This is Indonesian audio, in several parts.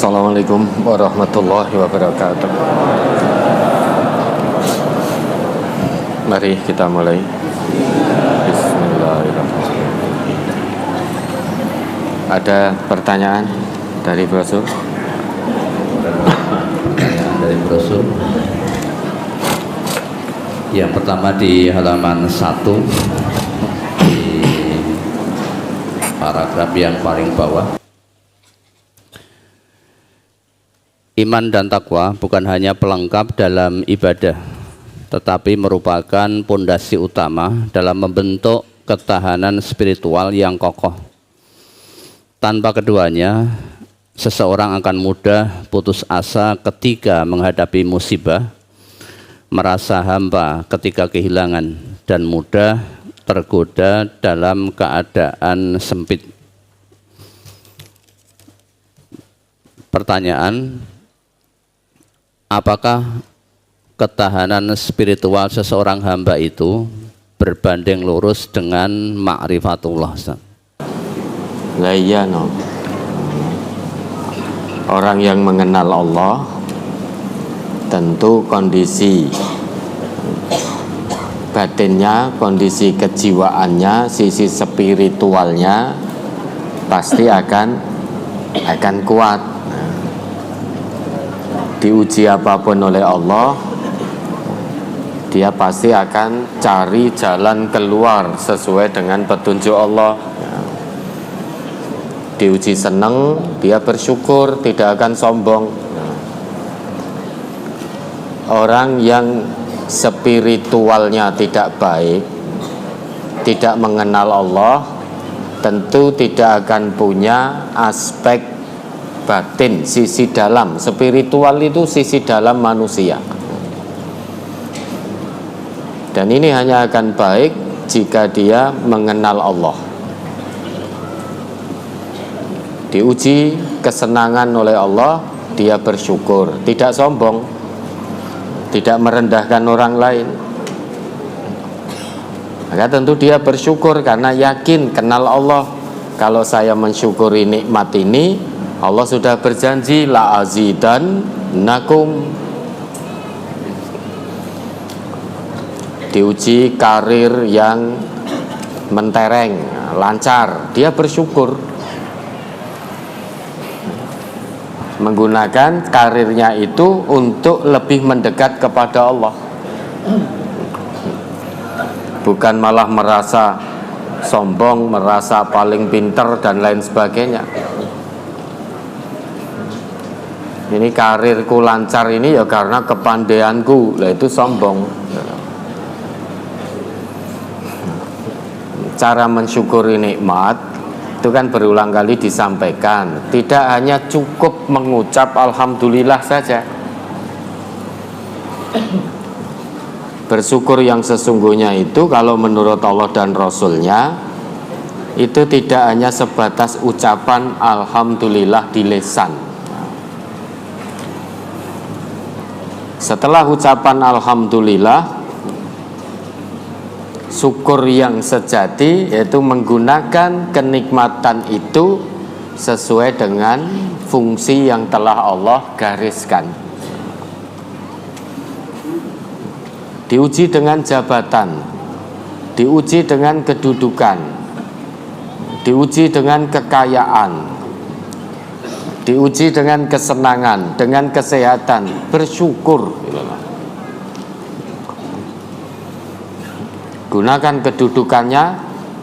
Assalamualaikum warahmatullahi wabarakatuh. Mari kita mulai. Bismillahirrahmanirrahim. Ada pertanyaan dari brosur? Dari brosur. Yang pertama di halaman 1, di paragraf yang paling bawah. Iman dan takwa bukan hanya pelengkap dalam ibadah, tetapi merupakan pondasi utama dalam membentuk ketahanan spiritual yang kokoh. Tanpa keduanya, seseorang akan mudah putus asa ketika menghadapi musibah, merasa hampa ketika kehilangan, dan mudah tergoda dalam keadaan sempit. Pertanyaan: apakah ketahanan spiritual seseorang hamba itu berbanding lurus dengan ma'rifatullah? Lah iya no. Orang yang mengenal Allah tentu kondisi batinnya, kondisi kejiwaannya, sisi spiritualnya pasti akan kuat. Diuji apapun oleh Allah, dia pasti akan cari jalan keluar sesuai dengan petunjuk Allah. Diuji senang, dia bersyukur, tidak akan sombong. Orang yang spiritualnya tidak baik, tidak mengenal Allah, tentu tidak akan punya aspek batin, sisi dalam. Spiritual itu sisi dalam manusia, dan ini hanya akan baik jika dia mengenal Allah. Diuji kesenangan oleh Allah, dia bersyukur, tidak sombong, tidak merendahkan orang lain. Maka tentu dia bersyukur karena yakin kenal Allah. Kalau saya mensyukuri nikmat ini, Allah sudah berjanji la azidannakum. Diuji karir yang mentereng, lancar, dia bersyukur. Menggunakan karirnya itu untuk lebih mendekat kepada Allah, bukan malah merasa sombong, merasa paling pinter dan lain sebagainya. Ini karirku lancar ini ya karena kepandaianku, lah itu sombong. Cara mensyukuri nikmat itu kan berulang kali disampaikan. Tidak hanya cukup mengucap alhamdulillah saja. Bersyukur yang sesungguhnya itu kalau menurut Allah dan Rasulnya itu tidak hanya sebatas ucapan alhamdulillah di lisan. Setelah ucapan alhamdulillah, syukur yang sejati yaitu menggunakan kenikmatan itu sesuai dengan fungsi yang telah Allah gariskan. Diuji dengan jabatan, diuji dengan kedudukan, diuji dengan kekayaan, diuji dengan kesenangan, dengan kesehatan, bersyukur. Gunakan kedudukannya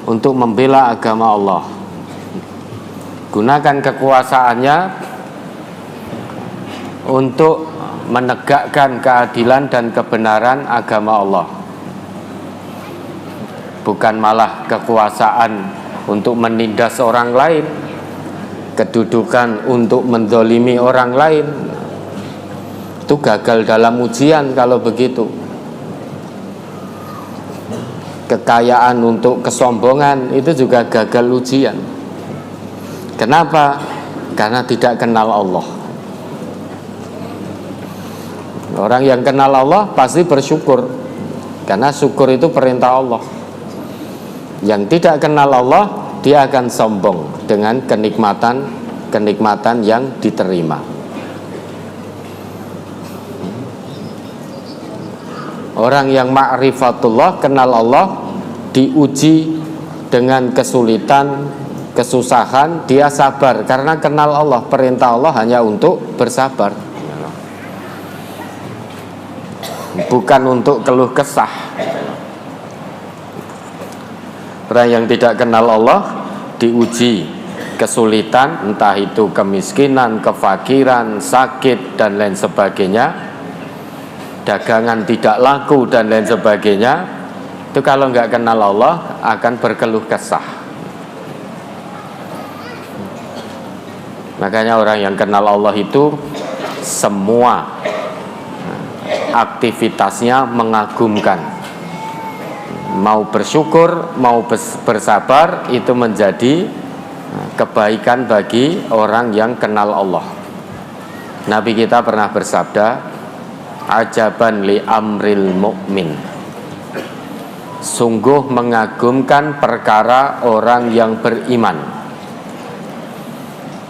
untuk membela agama Allah. Gunakan kekuasaannya untuk menegakkan keadilan dan kebenaran agama Allah. Bukan malah kekuasaan untuk menindas orang lain, kedudukan untuk menzalimi orang lain. Itu gagal dalam ujian kalau begitu. Kekayaan untuk kesombongan itu juga gagal ujian. Kenapa? Karena tidak kenal Allah. Orang yang kenal Allah pasti bersyukur, karena syukur itu perintah Allah. Yang tidak kenal Allah, dia akan sombong dengan kenikmatan kenikmatan yang diterima. Orang yang ma'rifatullah, kenal Allah, diuji dengan kesulitan, kesusahan, dia sabar karena kenal Allah. Perintah Allah hanya untuk bersabar, bukan untuk keluh kesah. Orang yang tidak kenal Allah diuji kesulitan, entah itu kemiskinan, kefakiran, sakit, dan lain sebagainya, dagangan tidak laku, dan lain sebagainya. Itu kalau nggak kenal Allah akan berkeluh kesah. Makanya orang yang kenal Allah itu semua aktivitasnya mengagumkan. Mau bersyukur, mau bersabar, itu menjadi kebaikan bagi orang yang kenal Allah. Nabi kita pernah bersabda, ajaban li amril mu'min, sungguh mengagumkan perkara orang yang beriman.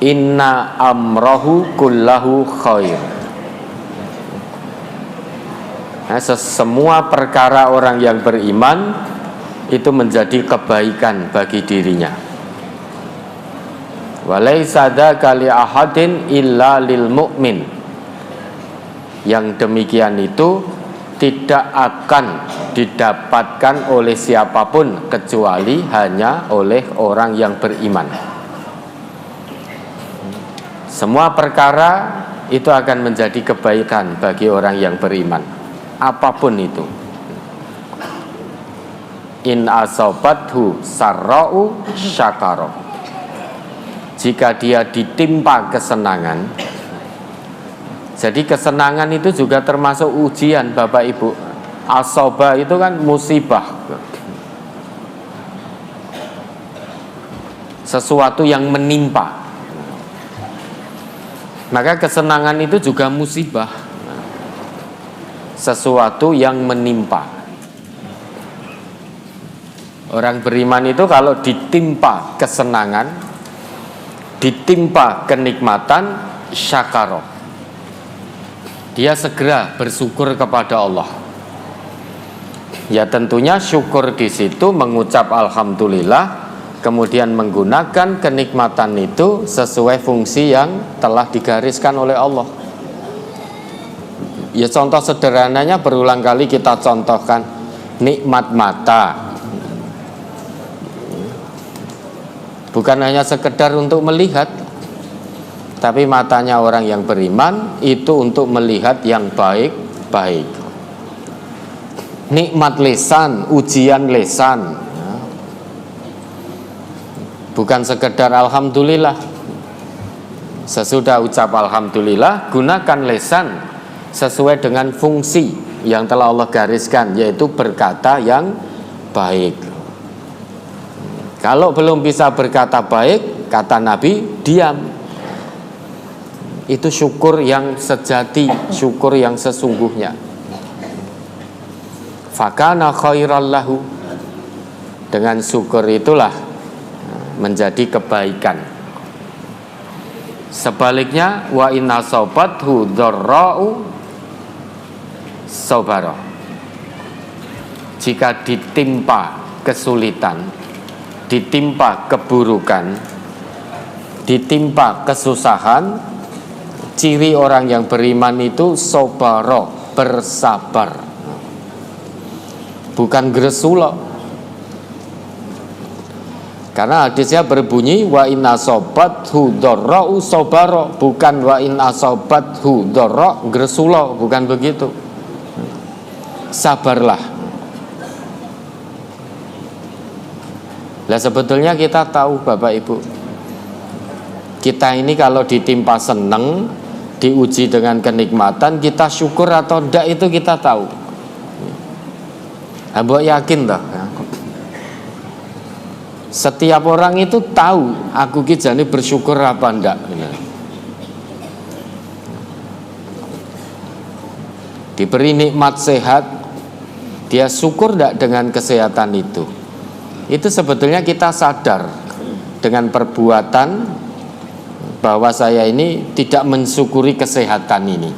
Inna amrahu kullahu khair. Semua perkara orang yang beriman itu menjadi kebaikan bagi dirinya. Walaisa dzaka li ahadin illa lil mu'min. Yang demikian itu tidak akan didapatkan oleh siapapun kecuali hanya oleh orang yang beriman. Semua perkara itu akan menjadi kebaikan bagi orang yang beriman, apapun itu. In asobathu sarra'u syakara. Jika dia ditimpa kesenangan, jadi kesenangan itu juga termasuk ujian, Bapak Ibu. Asoba itu kan musibah, sesuatu yang menimpa. Maka kesenangan itu juga musibah, sesuatu yang menimpa. Orang beriman itu kalau ditimpa kesenangan, ditimpa kenikmatan, syakara, dia segera bersyukur kepada Allah. Ya tentunya syukur di situ mengucap alhamdulillah, kemudian menggunakan kenikmatan itu sesuai fungsi yang telah digariskan oleh Allah. Ya contoh sederhananya berulang kali kita contohkan, nikmat mata. Bukan hanya sekedar untuk melihat, tapi matanya orang yang beriman itu untuk melihat yang baik-baik. Nikmat lisan, ujian lisan, bukan sekedar alhamdulillah. Sesudah ucap alhamdulillah, gunakan lisan sesuai dengan fungsi yang telah Allah gariskan, yaitu berkata yang baik. Kalau belum bisa berkata baik, kata Nabi, diam. Itu syukur yang sejati, syukur yang sesungguhnya. Fakana khairal lahu. Dengan syukur itulah menjadi kebaikan. Sebaliknya, wa inna sobathu dharra'u sabara. Jika ditimpa kesulitan, ditimpa keburukan, ditimpa kesusahan, ciri orang yang beriman itu sobaro, bersabar, bukan gresulo. Karena hadisnya berbunyi wa in asobathu dharra'u sobaro, bukan wa in asobathu dharra' gresulo, bukan begitu. Sabarlah. Lah sebetulnya kita tahu Bapak Ibu, kita ini kalau ditimpa seneng, diuji dengan kenikmatan, kita syukur atau enggak itu kita tahu. Mbok yakin toh? Setiap orang itu tahu aku ki jane bersyukur apa enggak. Diberi nikmat sehat, dia syukur enggak dengan kesehatan itu. Itu sebetulnya kita sadar dengan perbuatan bahwa saya ini tidak mensyukuri kesehatan ini.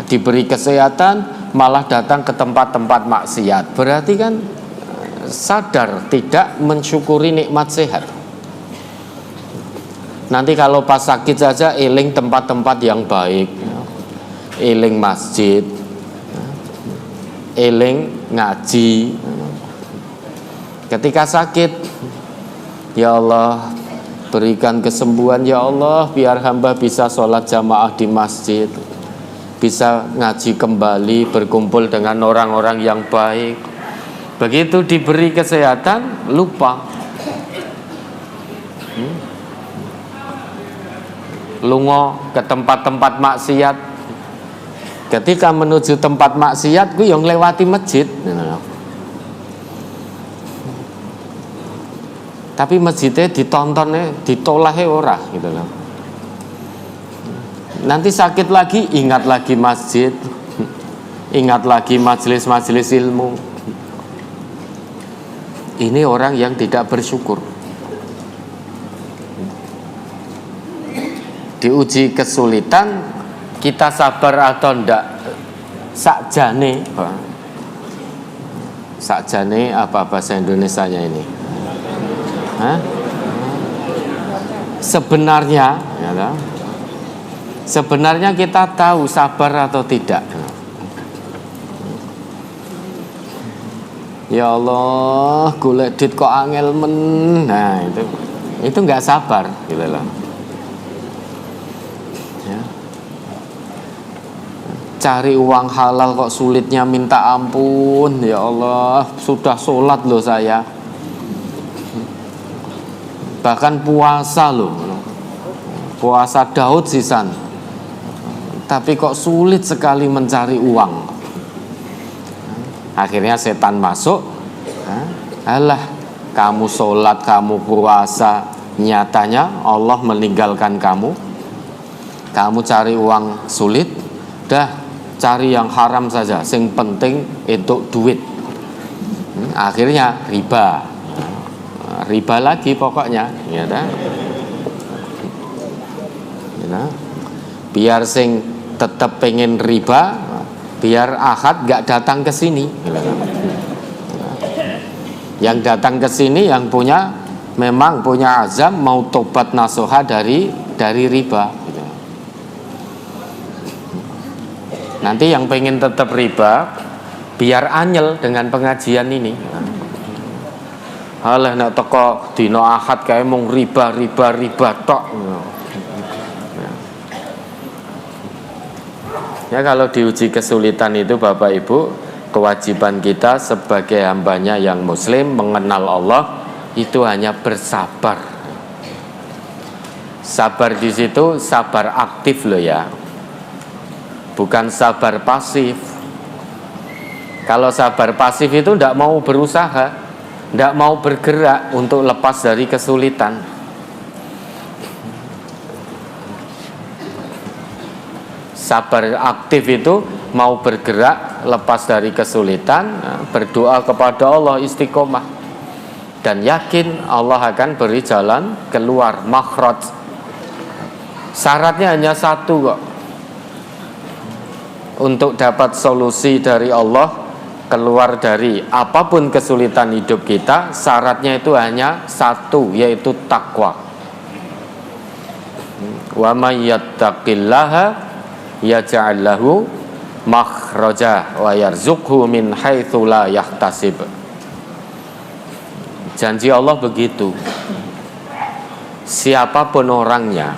Diberi kesehatan malah datang ke tempat-tempat maksiat. Berarti kan sadar tidak mensyukuri nikmat sehat. Nanti kalau pas sakit saja eling tempat-tempat yang baik, eling masjid, eling ngaji. Ketika sakit, ya Allah berikan kesembuhan ya Allah, biar hamba bisa sholat jamaah di masjid, bisa ngaji kembali, berkumpul dengan orang-orang yang baik. Begitu diberi kesehatan, lupa. Lungo ke tempat-tempat maksiat. Ketika menuju tempat maksiat, gue yang lewati masjid. Tapi masjidnya ditontonnya, ditolahnya ora gitu loh. Nanti sakit lagi, ingat lagi masjid, ingat lagi majelis-majelis ilmu. Ini orang yang tidak bersyukur. Diuji kesulitan, kita sabar atau enggak? Sakjane apa bahasa Indonesianya ini? Hah? Sebenarnya kita tahu sabar atau tidak. Ya Allah, golek dit kok angel men. Nah, itu enggak sabar gitu loh. Ya. Cari uang halal kok sulitnya minta ampun. Ya Allah, sudah sholat loh saya. Bahkan puasa loh, puasa Daud sisan, tapi kok sulit sekali mencari uang. Akhirnya setan masuk. Alah, kamu sholat, kamu puasa, nyatanya Allah meninggalkan kamu. Kamu cari uang sulit, dah cari yang haram saja, sing penting itu duit. Akhirnya riba lagi pokoknya, ya dah. Ya, biar sing tetap pengen riba, biar Ahad gak datang ke sini. Yang datang ke sini yang memang punya azam mau tobat nasuha dari riba. Nanti yang pengen tetap riba, biar anyel dengan pengajian ini. Halah nak teko dino Ahad kae mung riba tok. Ya, kalau diuji kesulitan itu Bapak Ibu, kewajiban kita sebagai hambanya yang muslim mengenal Allah itu hanya bersabar. Sabar di situ sabar aktif loh ya. Bukan sabar pasif. Kalau sabar pasif itu tidak mau berusaha, tidak mau bergerak untuk lepas dari kesulitan. Sabar aktif itu mau bergerak lepas dari kesulitan, berdoa kepada Allah, istiqomah, dan yakin Allah akan beri jalan keluar, makhraj. Syaratnya hanya satu kok. Untuk dapat solusi dari Allah, keluar dari apapun kesulitan hidup kita, syaratnya itu hanya satu, yaitu takwa. Wa may yattaqillaha yaj'al lahu makhraja wa yarzuqhu min haitsu la yahtasib. Janji Allah begitu. Siapapun orangnya,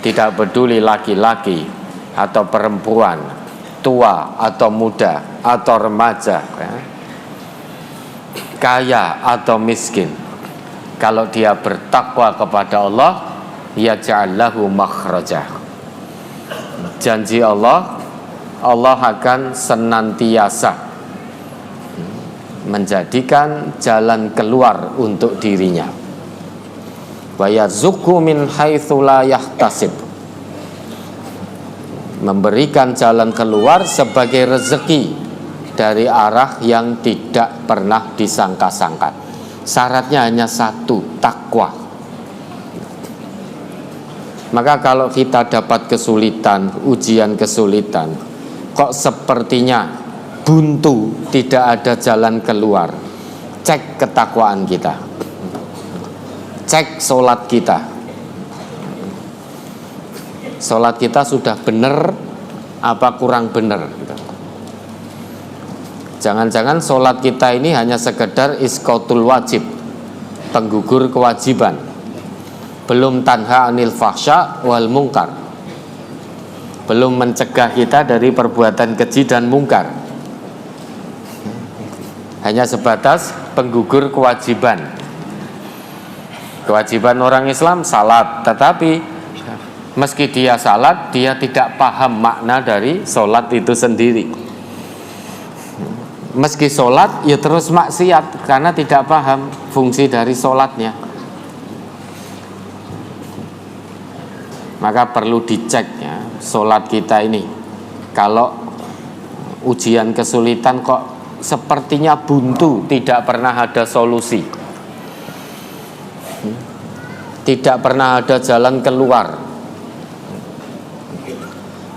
tidak peduli laki-laki atau perempuan, tua atau muda atau remaja, ya, kaya atau miskin, kalau dia bertakwa kepada Allah, yaj'al lahu makhraja. Janji Allah akan senantiasa menjadikan jalan keluar untuk dirinya. Wa yarzuqhu min haitsu la yahtasib. Memberikan jalan keluar sebagai rezeki dari arah yang tidak pernah disangka-sangka. Syaratnya hanya satu, takwa. Maka kalau kita dapat kesulitan, ujian kesulitan, kok sepertinya buntu, tidak ada jalan keluar, cek ketakwaan kita, cek sholat kita. Sholat kita sudah benar apa kurang benar? Jangan-jangan sholat kita ini hanya sekedar isqatul wajib, penggugur kewajiban, belum tanha anil fahsya wal mungkar, belum mencegah kita dari perbuatan keji dan mungkar, hanya sebatas penggugur kewajiban. Kewajiban orang Islam salat, tetapi meski dia salat, dia tidak paham makna dari sholat itu sendiri. Meski sholat, ya terus maksiat karena tidak paham fungsi dari sholatnya. Maka perlu dicek ya, sholat kita ini. Kalau ujian kesulitan kok sepertinya buntu, tidak pernah ada solusi, tidak pernah ada jalan keluar.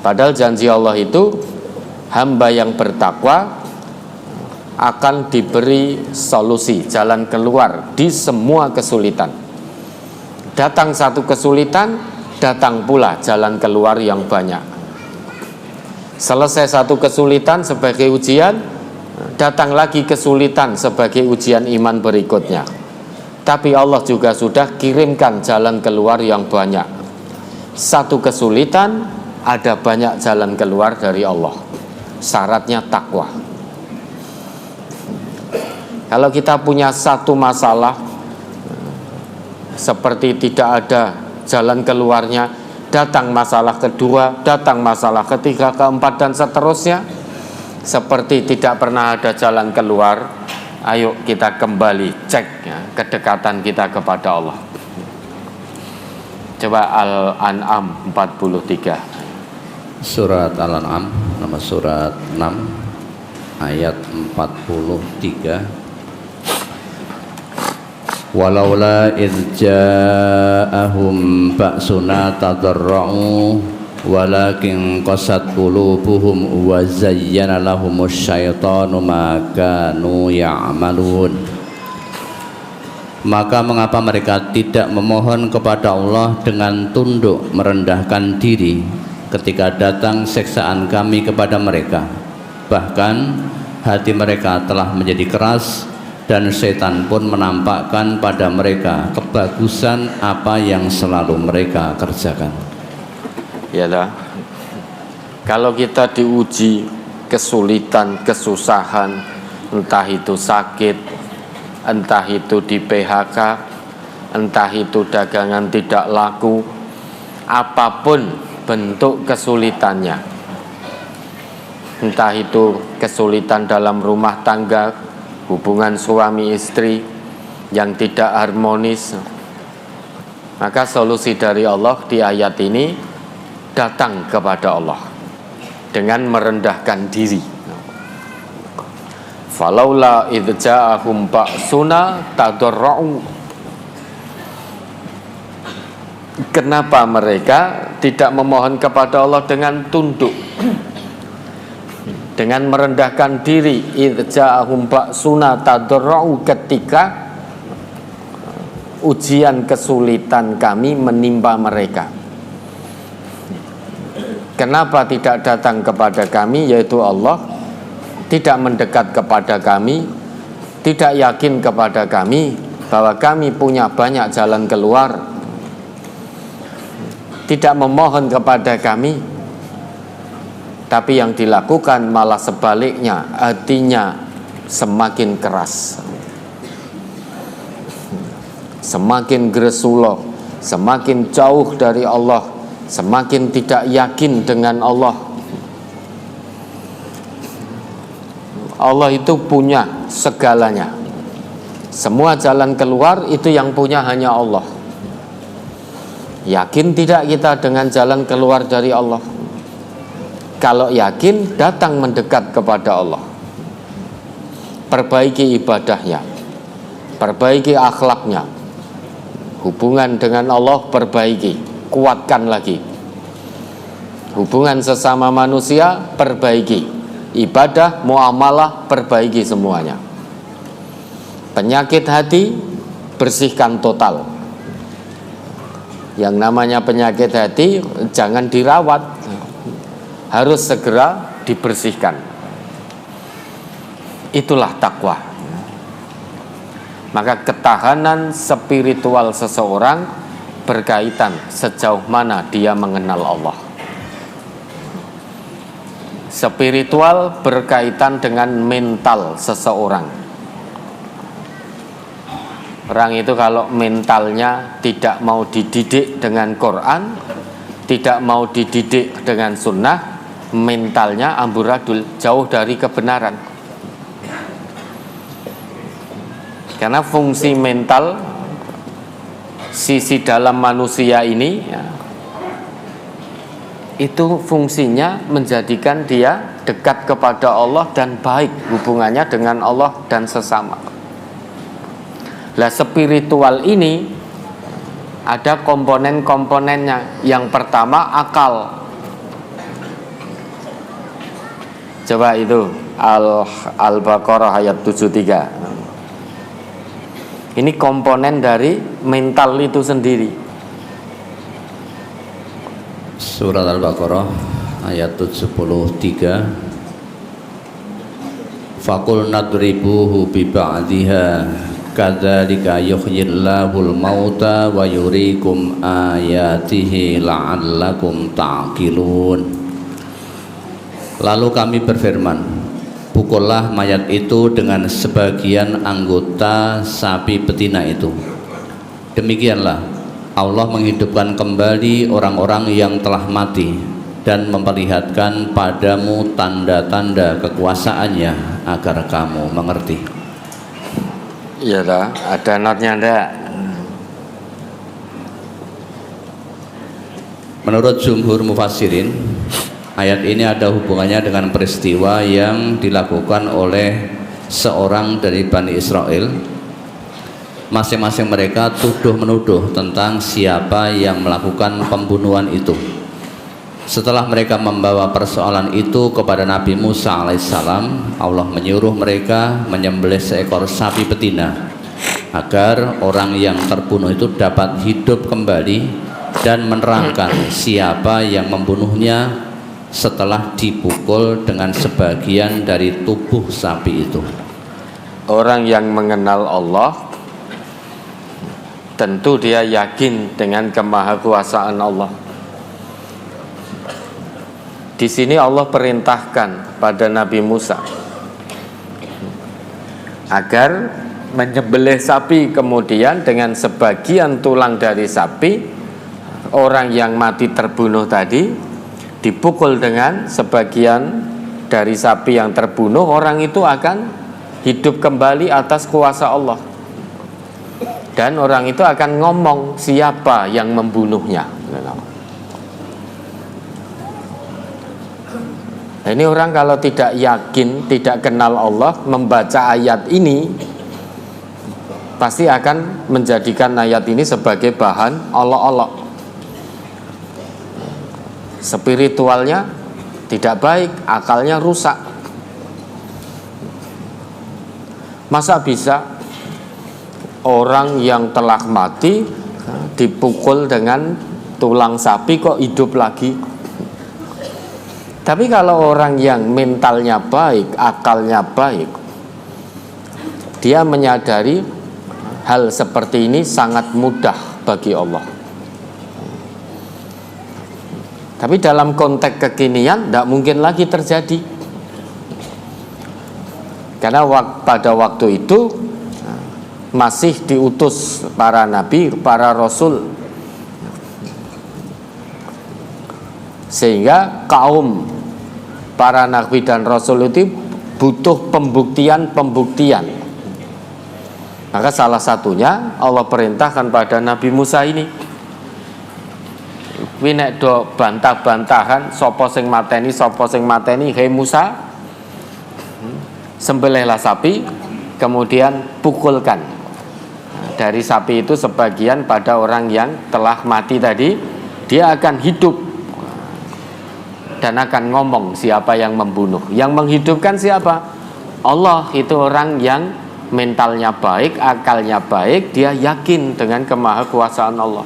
Padahal janji Allah itu hamba yang bertakwa akan diberi solusi, jalan keluar di semua kesulitan. Datang satu kesulitan, datang pula jalan keluar yang banyak. Selesai satu kesulitan sebagai ujian, datang lagi kesulitan sebagai ujian iman berikutnya. Tapi Allah juga sudah kirimkan jalan keluar yang banyak. Satu kesulitan, ada banyak jalan keluar dari Allah. Syaratnya takwa. Kalau kita punya satu masalah, seperti tidak ada jalan keluarnya, datang masalah kedua, datang masalah ketiga, keempat, dan seterusnya, seperti tidak pernah ada jalan keluar. Ayo kita kembali cek ya, kedekatan kita kepada Allah. Coba Al-An'am 43. Surat Al-An'am, nama surat 6 ayat 43. Walaula idh ja'ahum ba'suna tadarra'u walakin qasat qulubuhum wa zayyana lahumus syaitanu ma kanu ya'malun. Maka mengapa mereka tidak memohon kepada Allah dengan tunduk merendahkan diri ketika datang siksaan kami kepada mereka? Bahkan hati mereka telah menjadi keras, dan setan pun menampakkan pada mereka kebagusan apa yang selalu mereka kerjakan. Ya dah. Kalau kita diuji kesulitan, kesusahan, entah itu sakit, entah itu di PHK, entah itu dagangan tidak laku, apapun bentuk kesulitannya, entah itu kesulitan dalam rumah tangga, hubungan suami istri yang tidak harmonis, maka solusi dari Allah di ayat ini datang kepada Allah dengan merendahkan diri. Falaula idh ja'ahum ba'suna tadarra'u. Kenapa mereka tidak memohon kepada Allah dengan tunduk, dengan merendahkan diri? Idh ja'ahum ba'suna tadarra'u, ketika ujian kesulitan kami menimpa mereka. Kenapa tidak datang kepada kami, yaitu Allah, tidak mendekat kepada kami, tidak yakin kepada kami bahwa kami punya banyak jalan keluar, tidak memohon kepada kami, tapi yang dilakukan malah sebaliknya, hatinya semakin keras, semakin gresuloh, semakin jauh dari Allah, semakin tidak yakin dengan Allah. Allah itu punya segalanya, semua jalan keluar itu yang punya hanya Allah. Yakin tidak kita dengan jalan keluar dari Allah? Kalau yakin, datang mendekat kepada Allah, perbaiki ibadahnya, perbaiki akhlaknya, hubungan dengan Allah perbaiki, kuatkan lagi. Hubungan sesama manusia perbaiki, ibadah, muamalah perbaiki semuanya. Penyakit hati bersihkan total. Yang namanya penyakit hati jangan dirawat, harus segera dibersihkan. Itulah takwa. Maka ketahanan spiritual seseorang berkaitan sejauh mana dia mengenal Allah. Spiritual berkaitan dengan mental seseorang. Orang itu kalau mentalnya tidak mau dididik dengan Quran, tidak mau dididik dengan sunnah, mentalnya amburadul, jauh dari kebenaran. Karena fungsi mental, sisi dalam manusia ini ya, itu fungsinya menjadikan dia dekat kepada Allah dan baik hubungannya dengan Allah dan sesama. Lah spiritual ini ada komponen-komponennya. Yang pertama akal. Coba itu Al-Baqarah ayat 73. Ini komponen dari mental itu sendiri. Surat Al-Baqarah ayat 73. Faqul nadribuhu bi ba'dihha kadzalika yuhyillahul mauta wa yuriikum ayatihi la'allakum ta'qilun. Lalu kami berfirman, pukullah mayat itu dengan sebagian anggota sapi betina itu. Demikianlah Allah menghidupkan kembali orang-orang yang telah mati dan memperlihatkan padamu tanda-tanda kekuasaannya agar kamu mengerti. Iya dah, ada notnya ndak? Menurut jumhur mufassirin, ayat ini ada hubungannya dengan peristiwa yang dilakukan oleh seorang dari Bani Israel. Masing-masing mereka tuduh-menuduh tentang siapa yang melakukan pembunuhan itu. Setelah mereka membawa persoalan itu kepada Nabi Musa alaihissalam, Allah menyuruh mereka menyembelih seekor sapi betina agar orang yang terbunuh itu dapat hidup kembali dan menerangkan siapa yang membunuhnya setelah dipukul dengan sebagian dari tubuh sapi itu. Orang yang mengenal Allah tentu dia yakin dengan kemahakuasaan Allah. Di sini Allah perintahkan pada Nabi Musa agar menyembelih sapi, kemudian dengan sebagian tulang dari sapi, orang yang mati terbunuh tadi dipukul dengan sebagian dari sapi yang terbunuh, orang itu akan hidup kembali atas kuasa Allah. Dan orang itu akan ngomong siapa yang membunuhnya. Nah, ini orang kalau tidak yakin, tidak kenal Allah, membaca ayat ini pasti akan menjadikan ayat ini sebagai bahan olok-olok. Spiritualnya tidak baik, akalnya rusak. Masa bisa orang yang telah mati dipukul dengan tulang sapi kok hidup lagi? Tapi kalau orang yang mentalnya baik, akalnya baik, dia menyadari hal seperti ini sangat mudah bagi Allah. Tapi dalam konteks kekinian tidak mungkin lagi terjadi. Karena pada waktu itu masih diutus para nabi, para rasul, sehingga kaum para nabi dan rasul itu butuh pembuktian. Maka salah satunya Allah perintahkan pada Nabi Musa ini, kuwi nek do bantah-bantahan sapa sing mateni, hei Musa, sembelihlah sapi, kemudian pukulkan dari sapi itu sebagian pada orang yang telah mati tadi, dia akan hidup dan akan ngomong siapa yang membunuh. Yang menghidupkan siapa? Allah. Itu orang yang mentalnya baik, akalnya baik, dia yakin dengan kemahakuasaan Allah.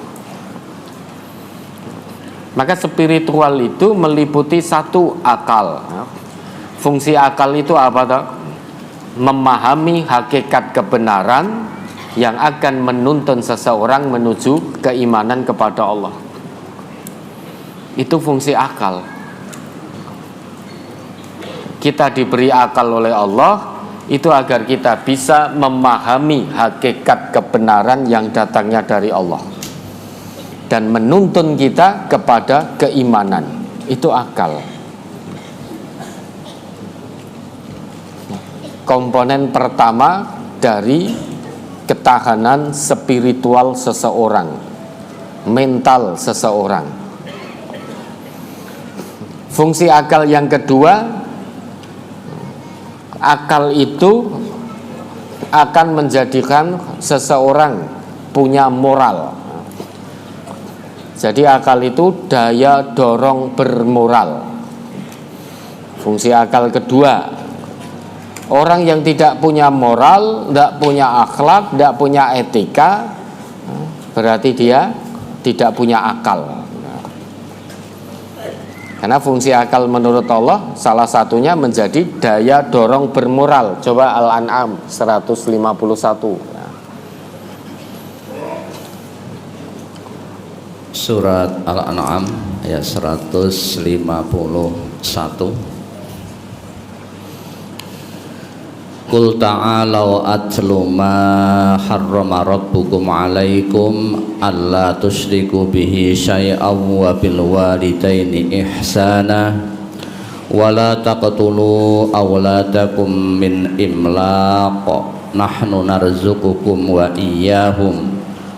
Maka spiritual itu meliputi satu, akal. Fungsi akal itu apa toh? Memahami hakikat kebenaran yang akan menuntun seseorang menuju keimanan kepada Allah. Itu fungsi akal. Kita diberi akal oleh Allah itu agar kita bisa memahami hakikat kebenaran yang datangnya dari Allah dan menuntun kita kepada keimanan. Itu akal. Komponen pertama dari ketahanan spiritual seseorang, mental seseorang. Fungsi akal yang kedua, akal itu akan menjadikan seseorang punya moral. Jadi akal itu daya dorong bermoral. Fungsi akal kedua, orang yang tidak punya moral, tidak punya akhlak, tidak punya etika, berarti dia tidak punya akal. Karena fungsi akal menurut Allah salah satunya menjadi daya dorong bermoral. Coba Al-An'am 151. Surat Al-An'am ayat 151. Qul ta'alau atlu ma harrama rabbukum alaikum alla tusyriku bihi syai'aw wa bil walidaini ihsana wa la taqtulu awladakum min imlaq nahnu narzuqukum wa iyyahum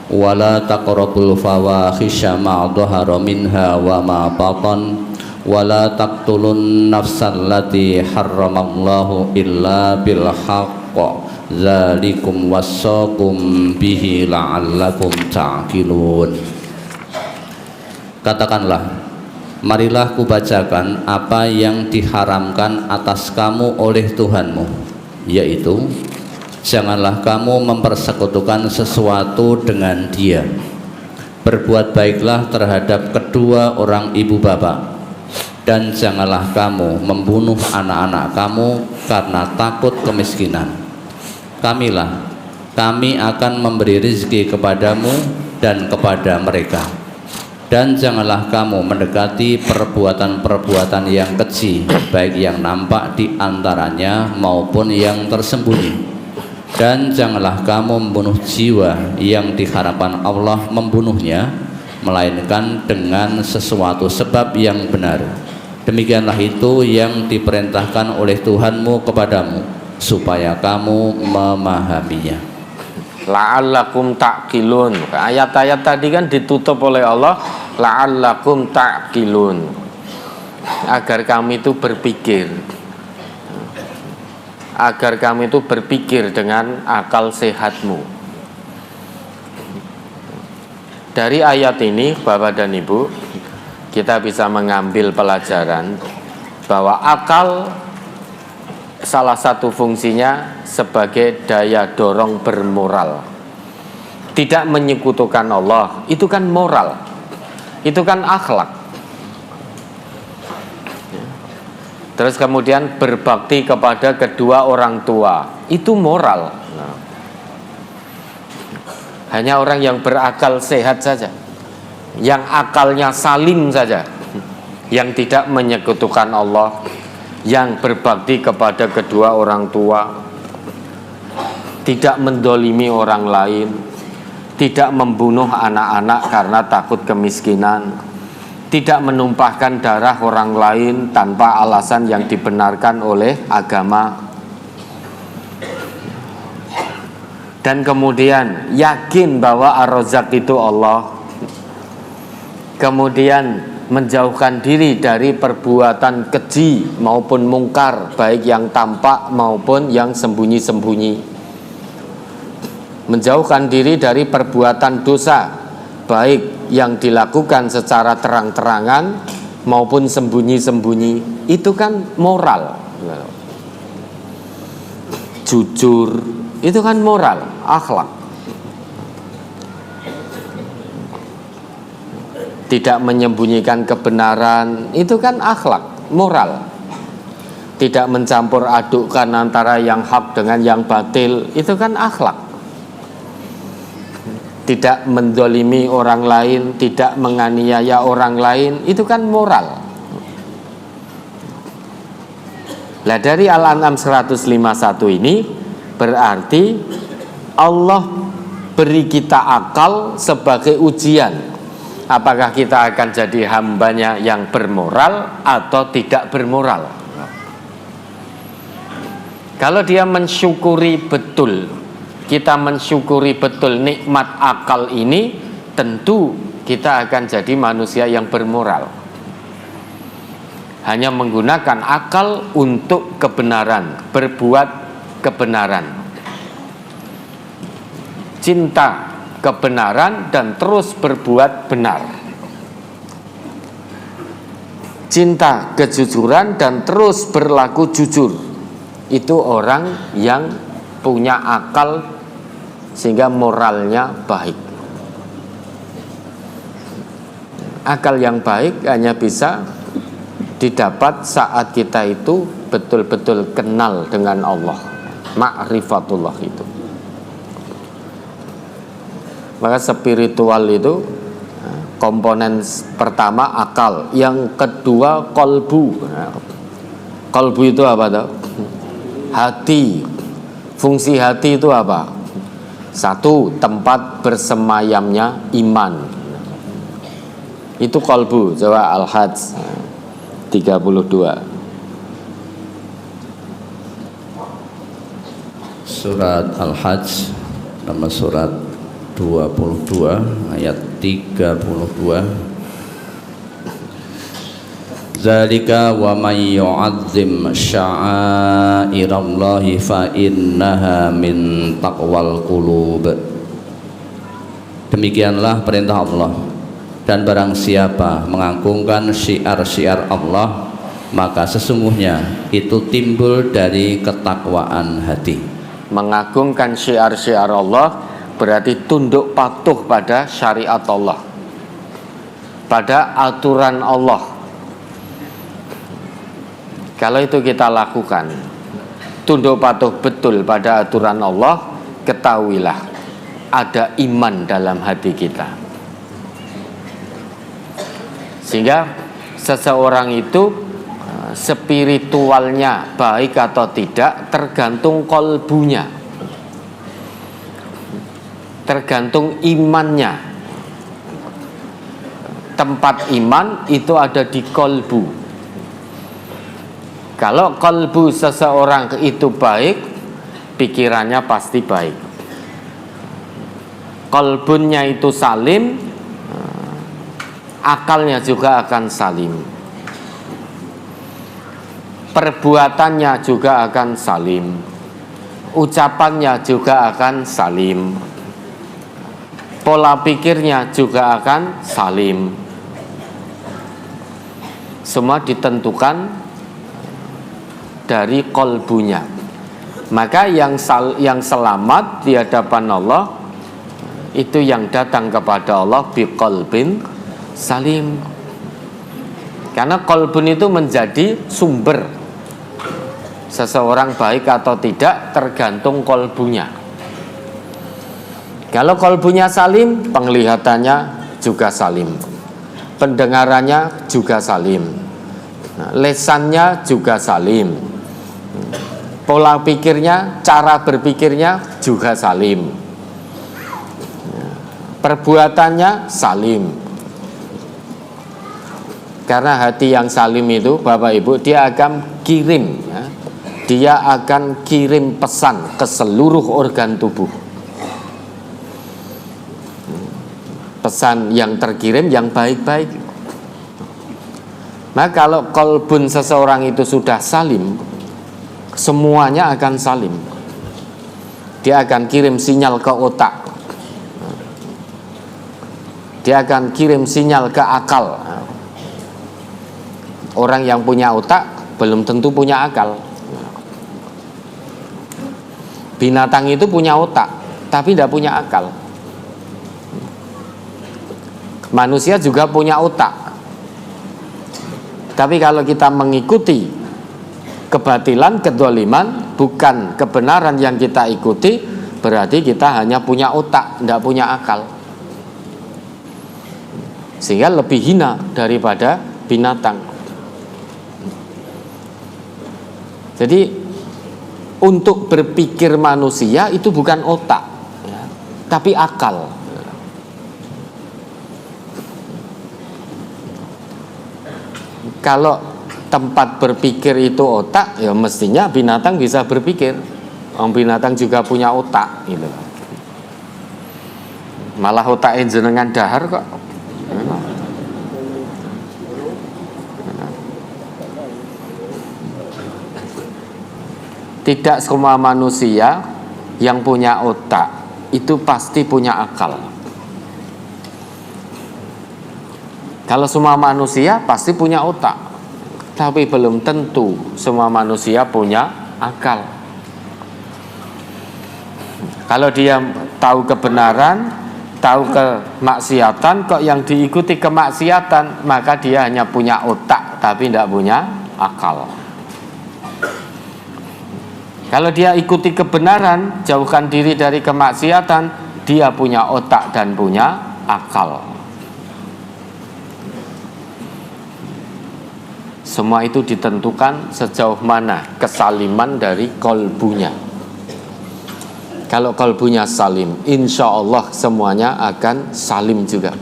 wa la taqrabul fawahisha ma dhahara minha wa ma batan wala taqtulun nafsal lati harramallahu illa bil haqq dzalikum wassaqum bihi la'allakum ta'qilun. Katakanlah, marilah kubacakan apa yang diharamkan atas kamu oleh Tuhanmu, yaitu janganlah kamu mempersekutukan sesuatu dengan Dia, berbuat baiklah terhadap kedua orang ibu bapak, dan janganlah kamu membunuh anak-anak kamu karena takut kemiskinan. Kami akan memberi rezeki kepadamu dan kepada mereka. Dan janganlah kamu mendekati perbuatan-perbuatan yang keji, baik yang nampak di antaranya maupun yang tersembunyi. Dan janganlah kamu membunuh jiwa yang diharapkan Allah membunuhnya, melainkan dengan sesuatu sebab yang benar. Demikianlah itu yang diperintahkan oleh Tuhanmu kepadamu, supaya kamu memahaminya. La'allakum ta'qilun. Ayat-ayat tadi kan ditutup oleh Allah, la'allakum ta'qilun, agar kami itu berpikir, agar kami itu berpikir dengan akal sehatmu. Dari ayat ini, Bapak dan Ibu, kita bisa mengambil pelajaran bahwa akal salah satu fungsinya sebagai daya dorong bermoral. Tidak menyekutukan Allah, itu kan moral, itu kan akhlak. Terus kemudian berbakti kepada kedua orang tua, itu moral. Hanya orang yang berakal sehat saja, yang akalnya salim saja, yang tidak menyekutukan Allah, yang berbakti kepada kedua orang tua, tidak mendolimi orang lain, tidak membunuh anak-anak karena takut kemiskinan, tidak menumpahkan darah orang lain tanpa alasan yang dibenarkan oleh agama, dan kemudian yakin bahwa Ar-Razzaq itu Allah, kemudian menjauhkan diri dari perbuatan keji maupun mungkar, baik yang tampak maupun yang sembunyi-sembunyi, menjauhkan diri dari perbuatan dosa, baik yang dilakukan secara terang-terangan maupun sembunyi-sembunyi, itu kan moral. Jujur itu kan moral, akhlak. Tidak menyembunyikan kebenaran itu kan akhlak, moral. Tidak mencampur adukkan antara yang hak dengan yang batil, itu kan akhlak. Tidak mendolimi orang lain, tidak menganiaya orang lain, itu kan moral. Nah, dari Al-An'am 151 ini berarti Allah beri kita akal sebagai ujian. Apakah kita akan jadi hambanya yang bermoral atau tidak bermoral? Kalau dia mensyukuri betul, kita mensyukuri betul nikmat akal ini, tentu kita akan jadi manusia yang bermoral. Hanya menggunakan akal untuk kebenaran, berbuat kebenaran, cinta kebenaran dan terus berbuat benar, cinta kejujuran dan terus berlaku jujur. Itu orang yang punya akal sehingga moralnya baik. Akal yang baik hanya bisa didapat saat kita itu betul-betul kenal dengan Allah, ma'rifatullah itu. Maka spiritual itu komponen pertama akal, yang kedua kolbu. Kolbu itu apa tuh? Hati. Fungsi hati itu apa? Satu, tempat bersemayamnya iman. Itu kolbu. Coba Al-Hajj 32. Surat Al-Hajj nama surat 22 ayat 32. Zalika wa may yu'azzim sya'airallahi fa innaha min taqwal qulub. Demikianlah perintah Allah, dan barang siapa mengagungkan syiar-syiar Allah, maka sesungguhnya itu timbul dari ketakwaan hati. Mengagungkan syiar-syiar Allah berarti tunduk patuh pada syariat Allah, pada aturan Allah. Kalau itu kita lakukan, tunduk patuh betul pada aturan Allah, ketahuilah ada iman dalam hati kita. Sehingga seseorang itu spiritualnya baik atau tidak tergantung kolbunya, tergantung imannya. Tempat iman itu ada di kolbu. Kalau kolbu seseorang itu baik, pikirannya pasti baik. Kolbunya itu salim, akalnya juga akan salim, perbuatannya juga akan salim, ucapannya juga akan salim, pola pikirnya juga akan salim. Semua ditentukan dari kolbunya. Maka yang selamat di hadapan Allah itu yang datang kepada Allah biqalbin salim. Karena kolbun itu menjadi sumber seseorang baik atau tidak tergantung kolbunya. Kalau kolbunya salim, penglihatannya juga salim, pendengarannya juga salim, lesannya juga salim, pola pikirnya, cara berpikirnya juga salim, perbuatannya salim. Karena hati yang salim itu, Bapak Ibu, dia akan kirim, dia akan kirim pesan ke seluruh organ tubuh. Pesan yang terkirim yang baik-baik. Nah, kalau kolbun seseorang itu sudah salim, semuanya akan salim. Dia akan kirim sinyal ke otak, dia akan kirim sinyal ke akal. Orang yang punya otak belum tentu punya akal. Binatang itu punya otak tapi tidak punya akal. Manusia juga punya otak, tapi kalau kita mengikuti kebatilan, kedzaliman, bukan kebenaran yang kita ikuti, berarti kita hanya punya otak, tidak punya akal, sehingga lebih hina daripada binatang. Jadi untuk berpikir manusia itu bukan otak, ya, tapi akal. Kalau tempat berpikir itu otak, ya mestinya binatang bisa berpikir. Orang binatang juga punya otak, gitu. Malah otaknya jenengan dahar kok. Tidak semua manusia yang punya otak itu pasti punya akal. Kalau semua manusia pasti punya otak, tapi belum tentu semua manusia punya akal. Kalau dia tahu kebenaran, tahu kemaksiatan, kok yang diikuti kemaksiatan, maka dia hanya punya otak tapi tidak punya akal. Kalau dia ikuti kebenaran, jauhkan diri dari kemaksiatan, dia punya otak dan punya akal. Semua itu ditentukan sejauh mana kesaliman dari kolbunya. Kalau kolbunya salim, insya Allah semuanya akan salim juga.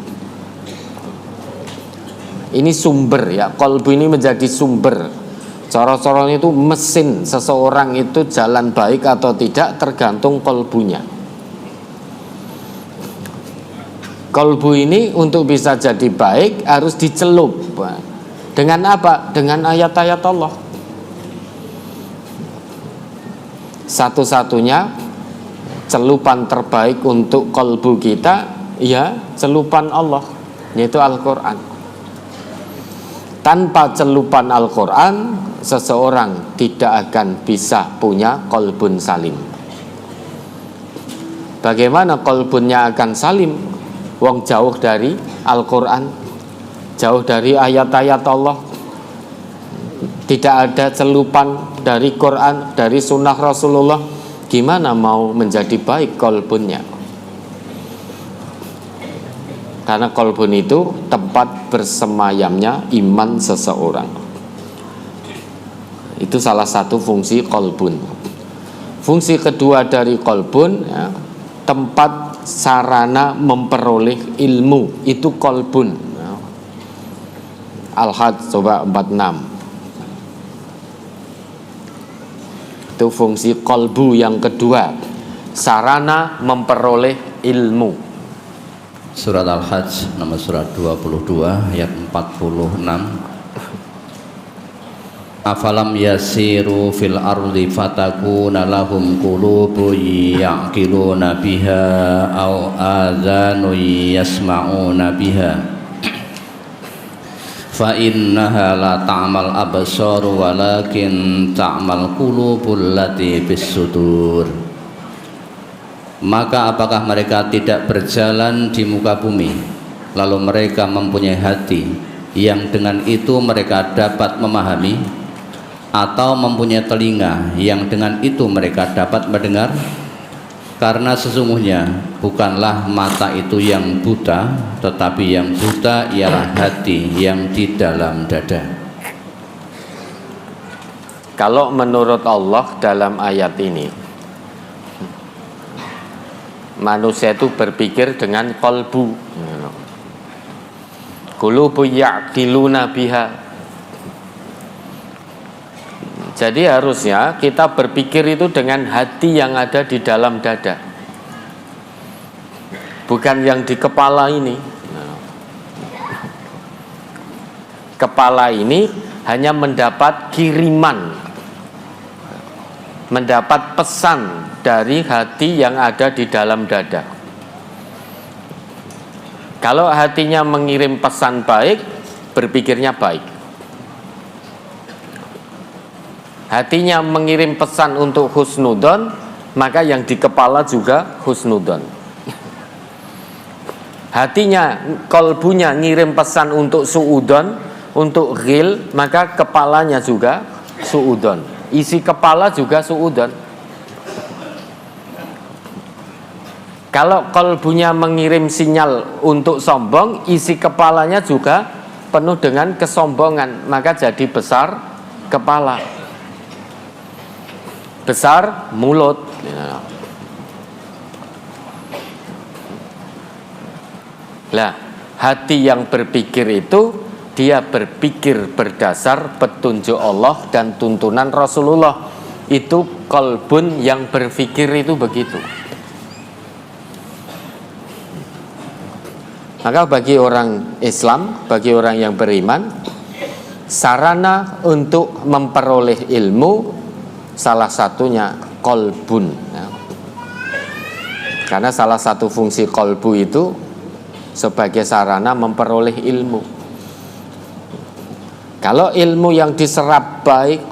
Ini sumber, ya, kolbu ini menjadi sumber. Coro-corone itu mesin seseorang itu jalan baik atau tidak tergantung kolbunya. Kolbu ini untuk bisa jadi baik harus dicelup. Dengan apa? Dengan ayat-ayat Allah. Satu-satunya celupan terbaik untuk kolbu kita, ya celupan Allah, yaitu Al-Quran. Tanpa celupan Al-Quran, seseorang tidak akan bisa punya kolbun salim. Bagaimana kolbunnya akan salim? Wong jauh dari Al-Quran, jauh dari ayat-ayat Allah, tidak ada celupan dari Quran, dari sunnah Rasulullah. Gimana mau menjadi baik kolbunnya? Karena kolbun itu tempat bersemayamnya iman seseorang. Itu salah satu fungsi kolbun. Fungsi kedua dari kolbun, ya, tempat sarana memperoleh ilmu, itu kolbun. Al-Hajj coba 46. Itu fungsi kolbu yang kedua, sarana memperoleh ilmu. Surat Al-Hajj nomor surat 22 ayat 46. Afalam yasiru fil ardi fatakuna lahum qulubun ya'qiluna biha aw adhanun yasma'una biha fa innaha la ta'mal absar walakin ta'mal qulubul lati bis sudur. Maka apakah mereka tidak berjalan di muka bumi, lalu mereka mempunyai hati yang dengan itu mereka dapat memahami, atau mempunyai telinga yang dengan itu mereka dapat mendengar? Karena sesungguhnya bukanlah mata itu yang buta, tetapi yang buta ialah hati yang di dalam dada. Kalau menurut Allah dalam ayat ini, manusia itu berpikir dengan qalbu. Qulubu ya'qiluna biha. Jadi harusnya kita berpikir itu dengan hati yang ada di dalam dada, bukan yang di kepala ini. Kepala ini hanya mendapat kiriman, mendapat pesan dari hati yang ada di dalam dada. Kalau hatinya mengirim pesan baik, berpikirnya baik. Hatinya mengirim pesan untuk husnudon, maka yang di kepala juga husnudon. Hatinya, kolbunya ngirim pesan untuk suudon, untuk ghil, maka kepalanya juga suudon. Isi kepala juga suudon. Kalau kolbunya mengirim sinyal untuk sombong, isi kepalanya juga penuh dengan kesombongan, maka jadi besar kepala, besar mulut. Lah, hati yang berpikir itu dia berpikir berdasar petunjuk Allah dan tuntunan Rasulullah. Itu kolbun yang berpikir itu begitu. Maka bagi orang Islam, bagi orang yang beriman, sarana untuk memperoleh ilmu salah satunya kolbun. Karena salah satu fungsi kolbu itu sebagai sarana memperoleh ilmu. Kalau ilmu yang diserap baik,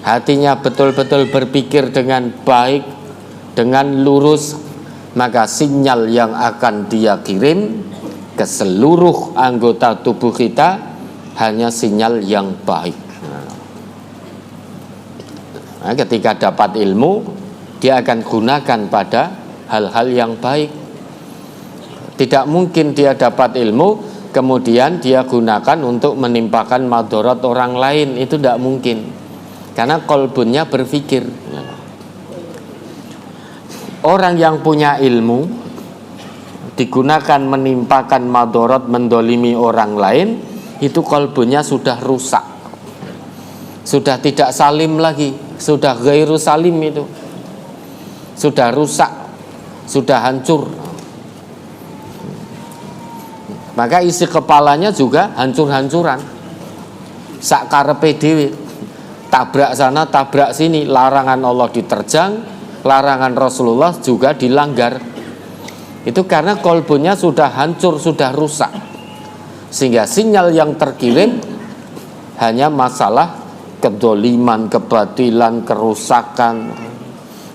hatinya betul-betul berpikir dengan baik, dengan lurus, maka sinyal yang akan dia kirim ke seluruh anggota tubuh kita hanya sinyal yang baik. Nah, ketika dapat ilmu, dia akan gunakan pada hal-hal yang baik. Tidak mungkin dia dapat ilmu kemudian dia gunakan untuk menimpakan madharat orang lain. Itu tidak mungkin, karena kolbunnya berpikir. Orang yang punya ilmu digunakan menimpakan madharat, mendolimi orang lain, itu kolbunya sudah rusak, sudah tidak salim lagi, sudah ghairu salim, itu sudah rusak, sudah hancur. Maka isi kepalanya juga hancur-hancuran, sakarepe dhewe, tabrak sana tabrak sini, larangan Allah diterjang, larangan Rasulullah juga dilanggar. Itu karena kolbunya sudah hancur, sudah rusak, sehingga sinyal yang terkirim hanya masalah kedoliman, kebatilan, kerusakan,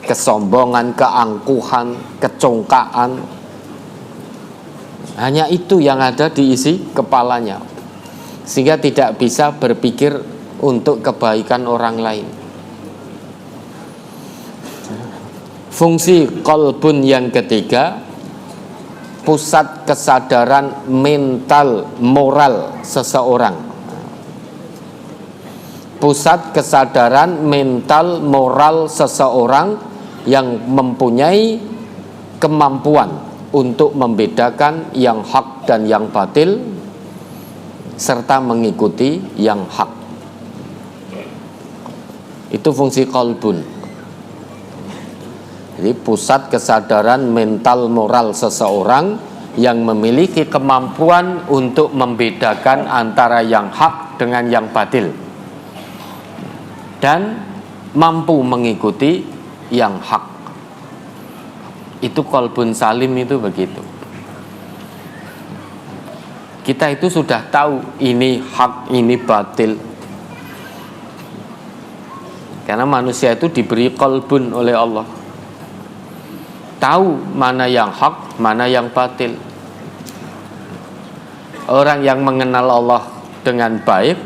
kesombongan, keangkuhan, kecongkaan. Hanya itu yang ada di isi kepalanya, sehingga tidak bisa berpikir untuk kebaikan orang lain. Fungsi kolbun yang ketiga, pusat kesadaran mental moral seseorang. Pusat kesadaran mental moral seseorang yang mempunyai kemampuan untuk membedakan yang hak dan yang batil, serta mengikuti yang hak. Itu fungsi kolbun. Jadi pusat kesadaran mental moral seseorang yang memiliki kemampuan untuk membedakan antara yang hak dengan yang batil, dan mampu mengikuti yang hak. Itu kolbun salim, itu begitu. Kita itu sudah tahu ini hak, ini batil, karena manusia itu diberi kolbun oleh Allah, tahu mana yang hak, mana yang batil. Orang yang mengenal Allah dengan baik,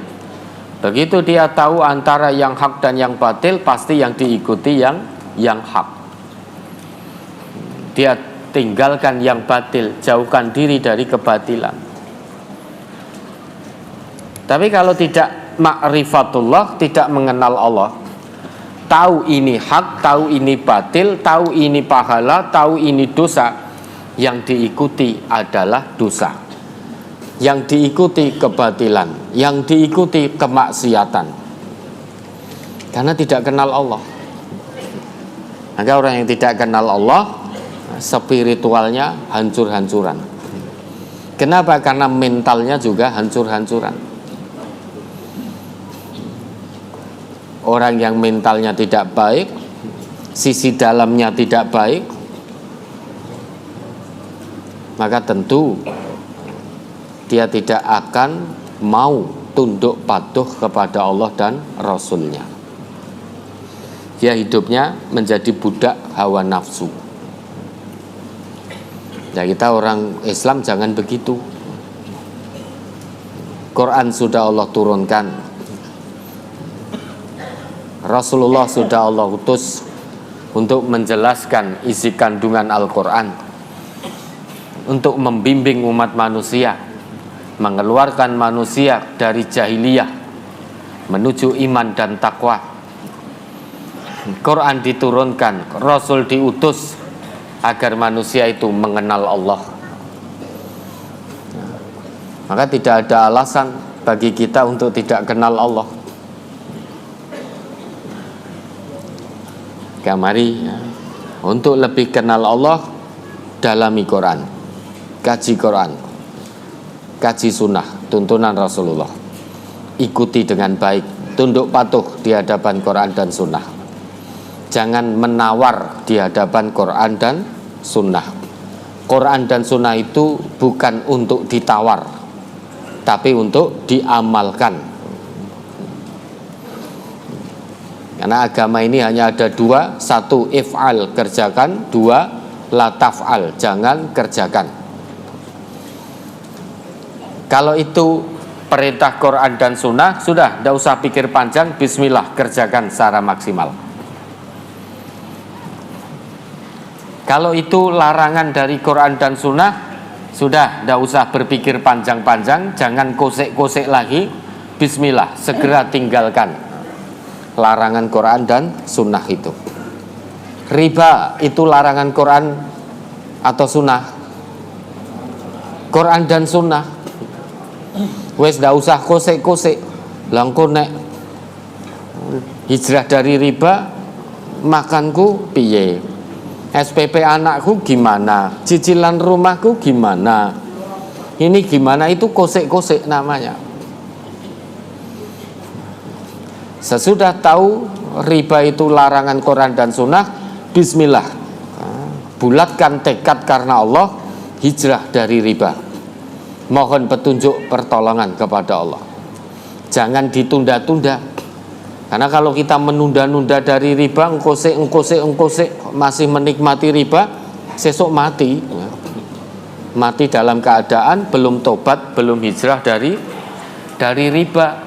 begitu dia tahu antara yang hak dan yang batil, pasti yang diikuti yang hak. Dia tinggalkan yang batil, jauhkan diri dari kebatilan. Tapi kalau tidak ma'rifatullah, tidak mengenal Allah, tahu ini hak, tahu ini batil, tahu ini pahala, tahu ini dosa, yang diikuti adalah dosa, yang diikuti kebatilan, yang diikuti kemaksiatan, karena tidak kenal Allah. Maka orang yang tidak kenal Allah, spiritualnya hancur-hancuran. Kenapa? Karena mentalnya juga hancur-hancuran. Orang yang mentalnya tidak baik, sisi dalamnya tidak baik, maka tentu dia tidak akan mau tunduk patuh kepada Allah dan Rasulnya. Dia hidupnya menjadi budak hawa nafsu. Ya, kita orang Islam jangan begitu. Quran sudah Allah turunkan, Rasulullah sudah Allah utus untuk menjelaskan isi kandungan Al-Quran, untuk membimbing umat manusia, mengeluarkan manusia dari jahiliyah menuju iman dan takwa. Quran diturunkan, Rasul diutus agar manusia itu mengenal Allah. Maka tidak ada alasan bagi kita untuk tidak kenal Allah. Mari untuk lebih kenal Allah, dalami Quran, kaji Quran, kaji sunnah, tuntunan Rasulullah, ikuti dengan baik, tunduk patuh di hadapan Quran dan sunnah. Jangan menawar di hadapan Quran dan sunnah. Quran dan sunnah itu bukan untuk ditawar, tapi untuk diamalkan. Karena agama ini hanya ada dua: satu, if'al, kerjakan; dua, la taf'al, jangan kerjakan. Kalau itu perintah Quran dan sunnah, sudah, tidak usah pikir panjang, bismillah, kerjakan secara maksimal. Kalau itu larangan dari Quran dan sunnah, sudah, tidak usah berpikir panjang-panjang, jangan kosek-kosek lagi, bismillah, segera tinggalkan larangan Quran dan sunnah itu. Riba itu larangan Quran atau sunnah? Quran dan sunnah. Wes ndak usah kosek-kosek. Langko nek hijrah dari riba, makanku piye? SPP anakku gimana? Cicilan rumahku gimana? Ini gimana? Itu kosek-kosek namanya. Sesudah tahu riba itu larangan Quran dan sunnah, bismillah, bulatkan tekad karena Allah, hijrah dari riba. Mohon petunjuk pertolongan kepada Allah. Jangan ditunda-tunda. Karena kalau kita menunda-nunda dari riba, engkosek, masih menikmati riba, sesok mati. Mati dalam keadaan belum tobat, belum hijrah dari riba.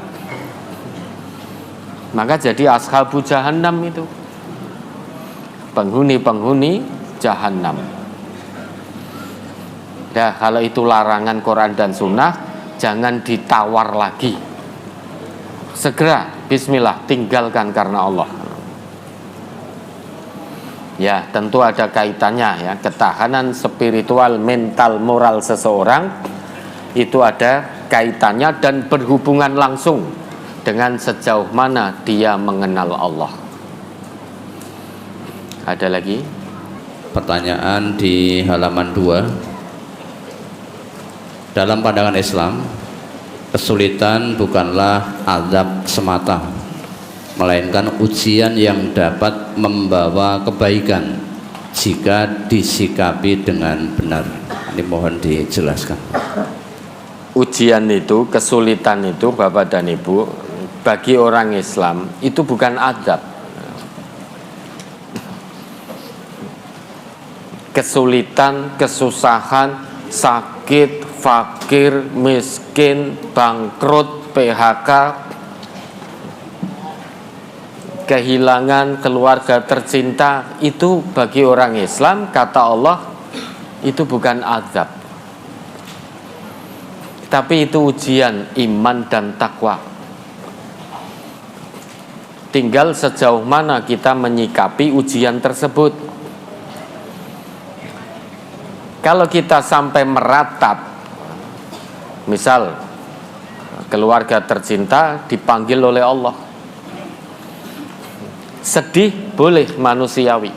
Maka jadi ashabu jahannam itu, penghuni jahannam. Nah, kalau itu larangan Quran dan sunnah, jangan ditawar lagi. Segera, bismillah, tinggalkan karena Allah. Ya, tentu ada kaitannya ya, ketahanan spiritual, mental, moral seseorang itu ada kaitannya dan berhubungan langsung dengan sejauh mana dia mengenal Allah. Ada lagi? Pertanyaan di halaman 2. Dalam pandangan Islam, kesulitan bukanlah azab semata, melainkan ujian yang dapat membawa kebaikan jika disikapi dengan benar. Ini mohon dijelaskan. Ujian itu, kesulitan itu, Bapak dan Ibu, bagi orang Islam itu bukan azab. Kesulitan, kesusahan, sakit, fakir, miskin, bangkrut, PHK, kehilangan keluarga tercinta, itu bagi orang Islam, kata Allah, itu bukan azab, tapi itu ujian iman dan takwa. Tinggal sejauh mana kita menyikapi ujian tersebut. Kalau kita sampai meratap, misal keluarga tercinta dipanggil oleh Allah, sedih boleh, manusiawi.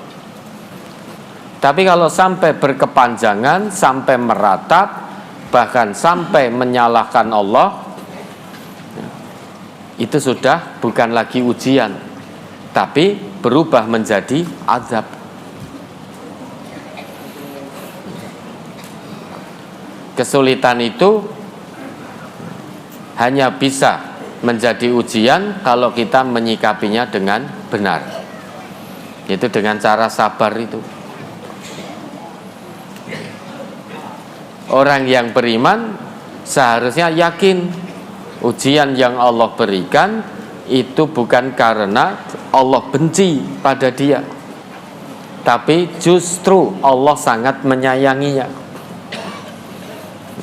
Tapi kalau sampai berkepanjangan, sampai meratap, bahkan sampai menyalahkan Allah, itu sudah bukan lagi ujian, tapi berubah menjadi azab. Kesulitan itu hanya bisa menjadi ujian kalau kita menyikapinya dengan benar. Itu dengan cara sabar itu. Orang yang beriman seharusnya yakin ujian yang Allah berikan itu bukan karena Allah benci pada dia, tapi justru Allah sangat menyayanginya.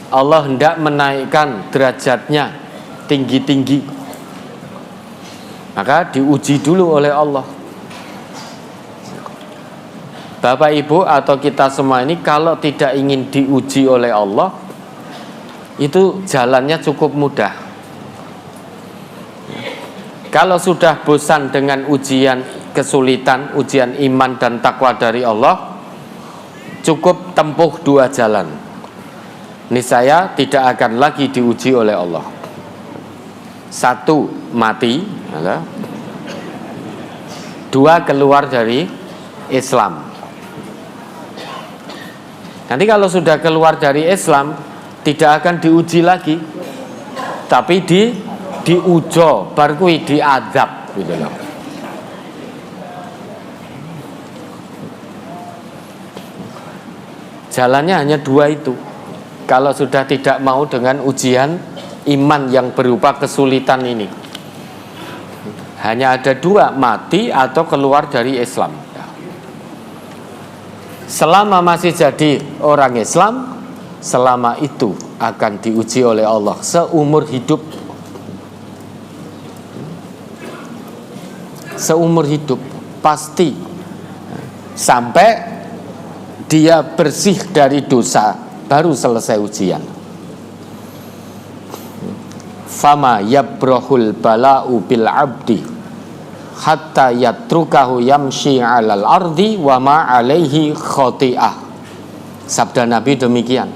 Allah hendak menaikkan derajatnya tinggi-tinggi, maka diuji dulu oleh Allah. Bapak Ibu atau kita semua ini kalau tidak ingin diuji oleh Allah, itu jalannya cukup mudah. Kalau sudah bosan dengan ujian kesulitan, ujian iman dan takwa dari Allah, cukup tempuh dua jalan. Niscaya tidak akan lagi diuji oleh Allah. Satu, mati. Dua, keluar dari Islam. Nanti kalau sudah keluar dari Islam, tidak akan diuji lagi, tapi diujo, barkui diadab gitu loh. Jalannya hanya dua itu. Kalau sudah tidak mau dengan ujian iman yang berupa kesulitan ini, hanya ada dua, mati atau keluar dari Islam. Selama masih jadi orang Islam, selama itu akan diuji oleh Allah seumur hidup. Seumur hidup pasti, sampai dia bersih dari dosa baru selesai ujian. Fama yabrahul bala'u bil abdi hatta yatrukahu yamshi 'alal ardi wa ma 'alaihi khoti'ah. Sabda Nabi demikian.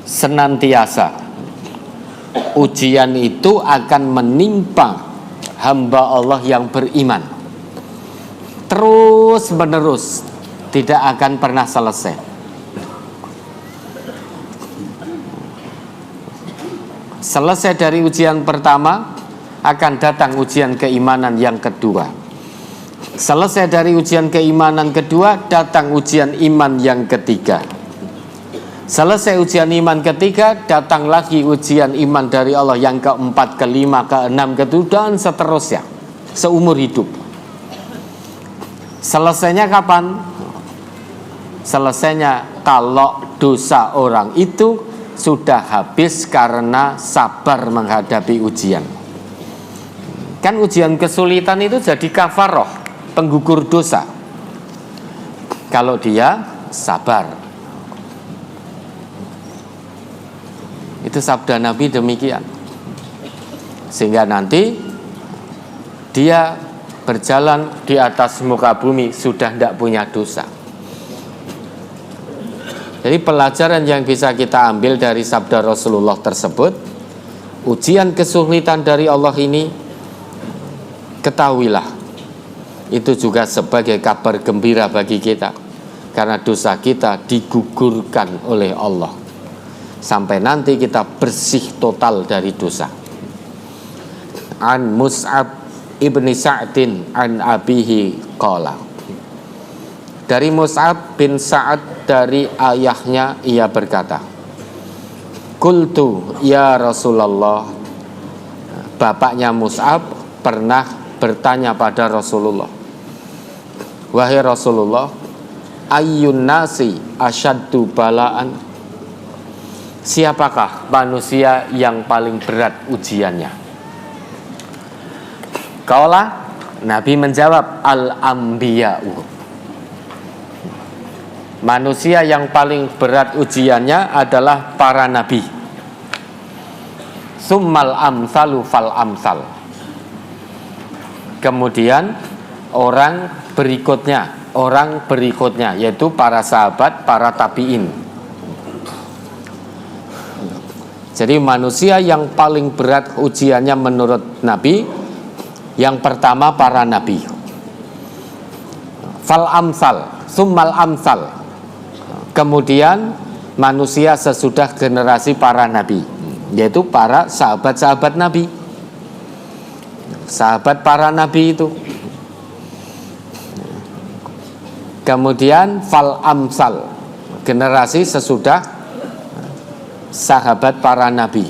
Senantiasa ujian itu akan menimpa hamba Allah yang beriman, terus menerus, tidak akan pernah selesai. Selesai dari ujian pertama, akan datang ujian keimanan yang kedua. Selesai dari ujian keimanan kedua, datang ujian iman yang ketiga. Selesai ujian iman ketiga, datang lagi ujian iman dari Allah yang keempat, kelima, keenam, ketujuh, dan seterusnya seumur hidup. Selesainya kapan? Selesainya kalau dosa orang itu sudah habis karena sabar menghadapi ujian. Kan ujian kesulitan itu jadi kafaroh, penggugur dosa, kalau dia sabar. Itu sabda Nabi demikian. Sehingga nanti dia berjalan di atas muka bumi sudah tidak punya dosa. Jadi pelajaran yang bisa kita ambil dari sabda Rasulullah tersebut, ujian kesulitan dari Allah ini, ketahuilah, itu juga sebagai kabar gembira bagi kita, karena dosa kita digugurkan oleh Allah sampai nanti kita bersih total dari dosa. An Mus'ab ibni Sa'din an abihi qala, dari Mus'ab bin Sa'ad dari ayahnya ia berkata, Qultu ya Rasulullah, bapaknya Mus'ab pernah bertanya pada Rasulullah, wahai Rasulullah, ayyun nasi asyaddu bala'an, siapakah manusia yang paling berat ujiannya? Qala, Nabi menjawab, al-anbiya'u, manusia yang paling berat ujiannya adalah para nabi. Summal amsalu fal amsal, kemudian orang berikutnya yaitu para sahabat, para tabi'in. Jadi manusia yang paling berat ujiannya menurut Nabi, yang pertama para nabi. Fal amsal, summal amsal, kemudian manusia sesudah generasi para nabi, yaitu para sahabat-sahabat Nabi, sahabat para nabi itu. Kemudian fal amsal, generasi sesudah sahabat para nabi.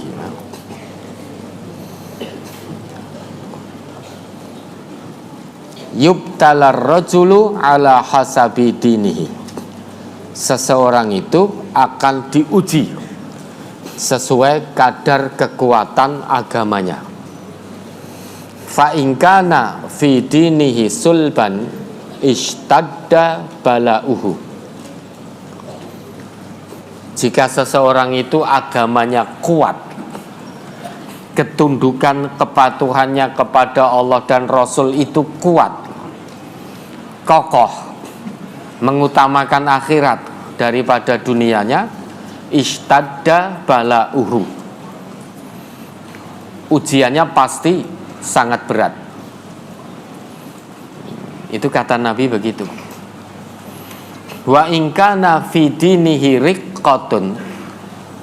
Yubtalar rajulu ala hasabi dinihi, seseorang itu akan diuji sesuai kadar kekuatan agamanya. Fa in kana fi dinihi sulban ishtadda balauhu, jika seseorang itu agamanya kuat, ketundukan kepatuhannya kepada Allah dan Rasul itu kuat, kokoh, mengutamakan akhirat daripada dunianya, ishtadda balauhu, ujiannya pasti sangat berat. Itu kata Nabi begitu. Wa in kana fi dinihi riqqatun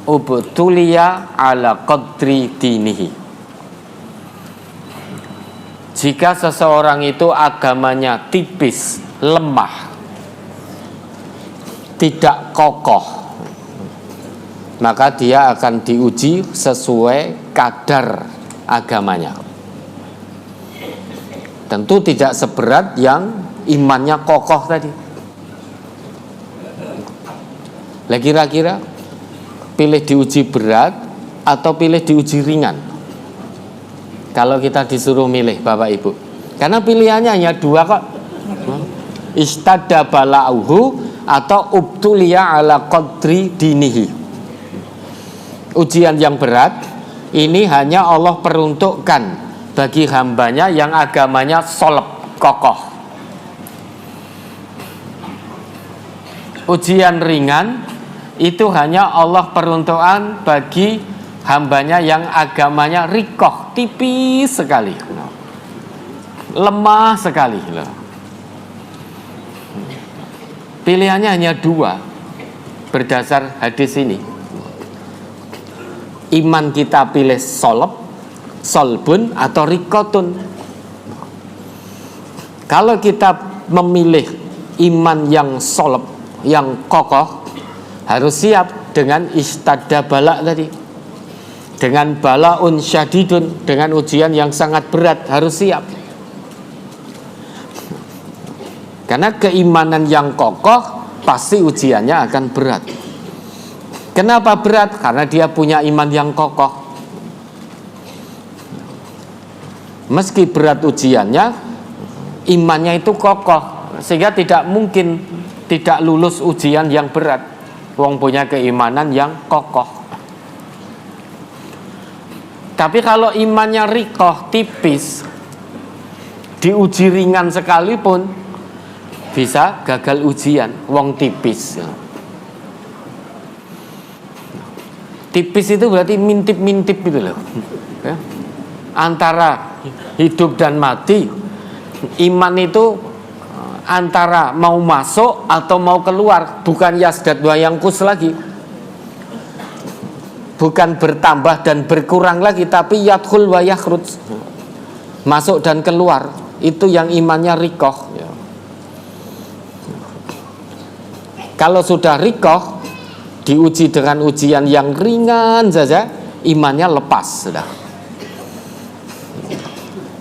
ubtuliya ala qadri dinihi, jika seseorang itu agamanya tipis, lemah, tidak kokoh, maka dia akan diuji sesuai kadar agamanya. Tentu tidak seberat yang imannya kokoh tadi. Lah kira-kira pilih diuji berat atau pilih diuji ringan? Kalau kita disuruh milih Bapak Ibu, karena pilihannya hanya dua kok. Istada balauhu atau ubtuliya ala qadri dinihi. Ujian yang berat ini hanya Allah peruntukkan bagi hambanya yang agamanya solep, kokoh. Ujian ringan itu hanya Allah peruntukan bagi hambanya yang agamanya rikoh, tipis sekali, lemah sekali. Pilihannya hanya dua berdasar hadis ini. Iman kita pilih solbun atau rikotun. Kalau kita memilih iman yang soleb, yang kokoh, harus siap dengan istada bala tadi, dengan balaun syadidun, dengan ujian yang sangat berat, harus siap. Karena keimanan yang kokoh pasti ujiannya akan berat. Kenapa berat? Karena dia punya iman yang kokoh. Meski berat ujiannya, imannya itu kokoh, sehingga tidak mungkin tidak lulus ujian yang berat. Wong punya keimanan yang kokoh. Tapi kalau imannya rikoh, tipis, diuji ringan sekalipun bisa gagal ujian. Wong tipis. Tipis itu berarti mintip-mintip gitu loh. Ya. Antara hidup dan mati, iman itu antara mau masuk atau mau keluar, bukan yasdad wa yangkus lagi, bukan bertambah dan berkurang lagi, tapi yadkhul wa yakhruj, masuk dan keluar. Itu yang imannya rikoh. Kalau sudah rikoh, diuji dengan ujian yang ringan saja, imannya lepas sudah.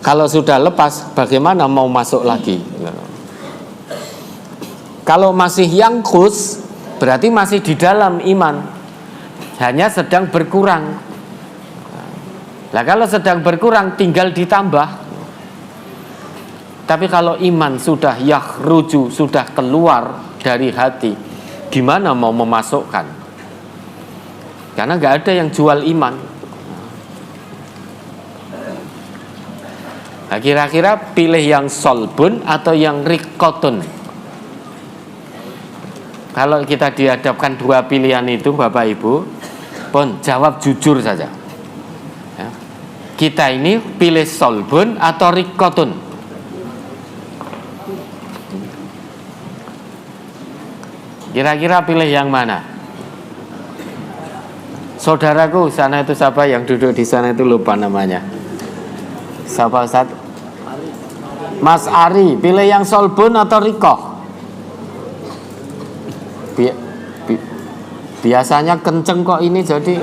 Kalau sudah lepas, bagaimana mau masuk lagi? Kalau masih yangkus, berarti masih di dalam iman, hanya sedang berkurang. Nah, kalau sedang berkurang, tinggal ditambah. Tapi kalau iman sudah yakhruju, sudah keluar dari hati, gimana mau memasukkan? Karena nggak ada yang jual iman. Nah, kira-kira pilih yang solbun atau yang rikotun? Kalau kita dihadapkan dua pilihan itu, Bapak Ibu, pun jawab jujur saja. Ya. Kita ini pilih solbun atau rikotun? Kira-kira pilih yang mana? Saudaraku sana itu siapa yang duduk di sana itu, lupa namanya. Siapa Ustaz? Mas Ari, pilih yang solbun atau rikoh? Biasanya kenceng kok ini jadi.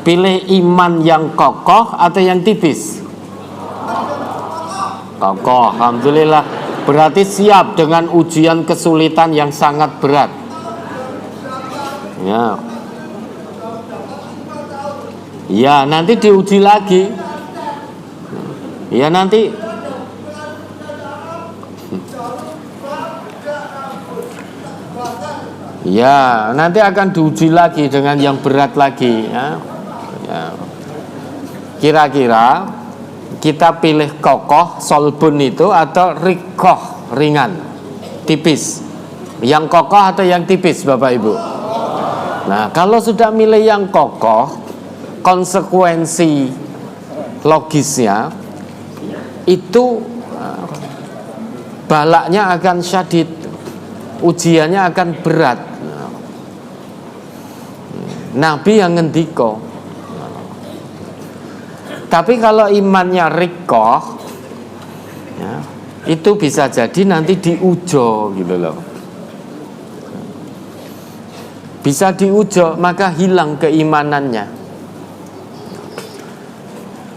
Pilih iman yang kokoh atau yang tipis? Kokoh, alhamdulillah. Berarti siap dengan ujian kesulitan yang sangat berat. Ya. Ya, nanti diuji lagi. Ya, nanti ya, nanti akan diuji lagi dengan yang berat lagi, ya. Ya. Kira-kira kita pilih kokoh, solbun itu, atau rikoh, ringan, tipis? Yang kokoh atau yang tipis, Bapak Ibu? Nah, kalau sudah milih yang kokoh, konsekuensi logisnya itu balaknya akan syadid, ujiannya akan berat. Nabi yang ngendiko. Tapi kalau imannya rikoh, ya, itu bisa jadi nanti diujo gitu loh. Bisa diujo, maka hilang keimanannya.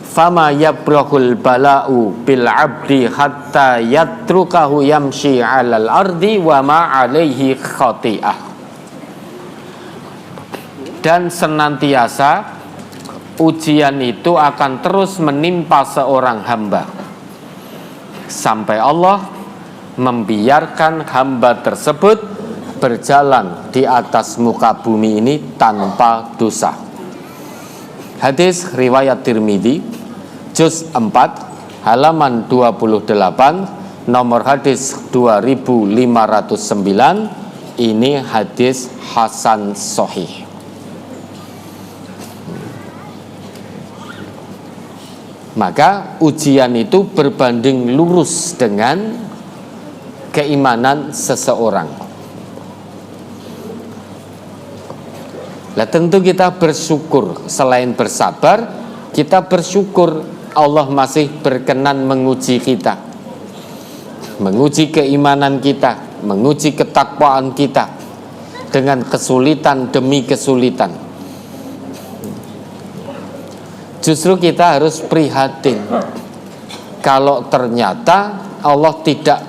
Fama yabrahul bala'u bil abdi hatta yatrukahu yamshi 'alal ardi wa ma 'alaihi khati'ah. Dan senantiasa ujian itu akan terus menimpa seorang hamba sampai Allah membiarkan hamba tersebut berjalan di atas muka bumi ini tanpa dosa. Hadis riwayat Tirmidzi, juz 4, halaman 28, nomor hadis 2509. Ini hadis hasan sahih. Maka ujian itu berbanding lurus dengan keimanan seseorang. Lah tentu kita bersyukur, selain bersabar, kita bersyukur Allah masih berkenan menguji kita, menguji keimanan kita, menguji ketakwaan kita dengan kesulitan demi kesulitan. Justru kita harus prihatin kalau ternyata Allah tidak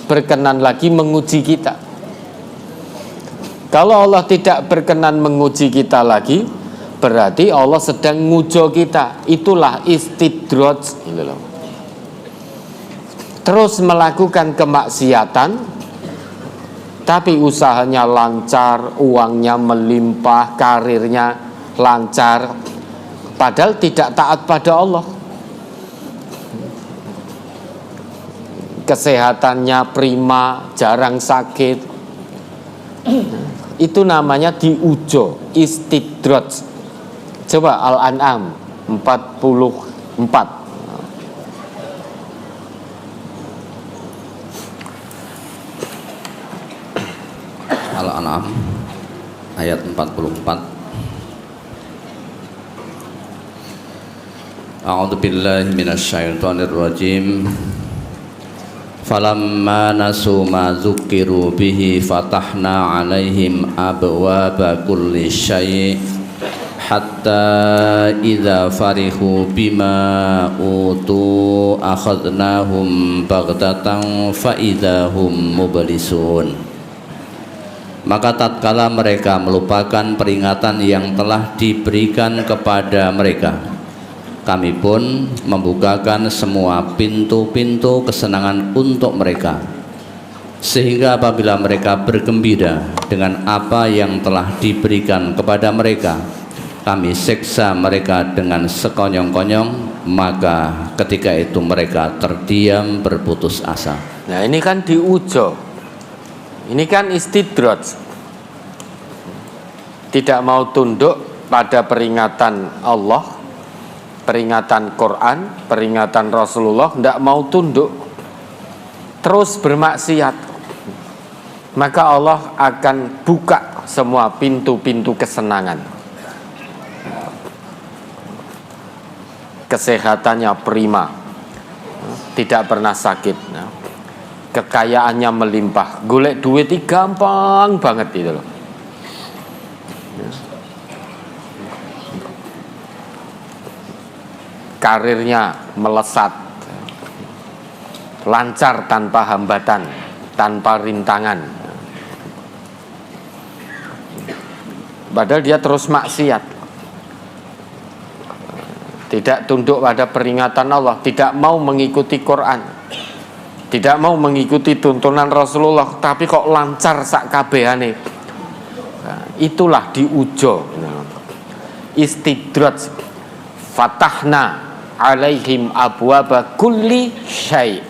berkenan lagi menguji kita. Kalau Allah tidak berkenan menguji kita lagi, berarti Allah sedang ngujo kita. Itulah istidraj. Terus melakukan kemaksiatan, tapi usahanya lancar, uangnya melimpah, karirnya lancar, padahal tidak taat pada Allah. Kesehatannya prima, jarang sakit. Itu namanya diujo, istidraj. Coba Al-An'am 44. Al-An'am ayat 44. A'udzu billahi minasyaitonir rajim. Falamma nasu ma dzukkiru bihi fatahna 'alaihim abwaaba kulli syai' hatta idza farihu bima utu akhadnahum baghtatan fa idzahum mublisun. Maka tatkala mereka melupakan peringatan yang telah diberikan kepada mereka, kami pun membukakan semua pintu-pintu kesenangan untuk mereka, sehingga apabila mereka bergembira dengan apa yang telah diberikan kepada mereka, kami siksa mereka dengan sekonyong-konyong, maka ketika itu mereka terdiam berputus asa. Nah, ini kan diujo, ini kan istidraj. Tidak mau tunduk pada peringatan Allah, peringatan Quran, peringatan Rasulullah, tidak mau tunduk, terus bermaksiat, maka Allah akan buka semua pintu-pintu kesenangan. Kesehatannya prima, tidak pernah sakit, kekayaannya melimpah, golek duit gampang banget itu loh. Karirnya melesat, lancar tanpa hambatan, tanpa rintangan. Padahal dia terus maksiat, tidak tunduk pada peringatan Allah, tidak mau mengikuti Quran, tidak mau mengikuti tuntunan Rasulullah, tapi kok lancar sak kabehane. Itulah diujo. Istidraj, fatahna alaihim abwaba kulli syai'.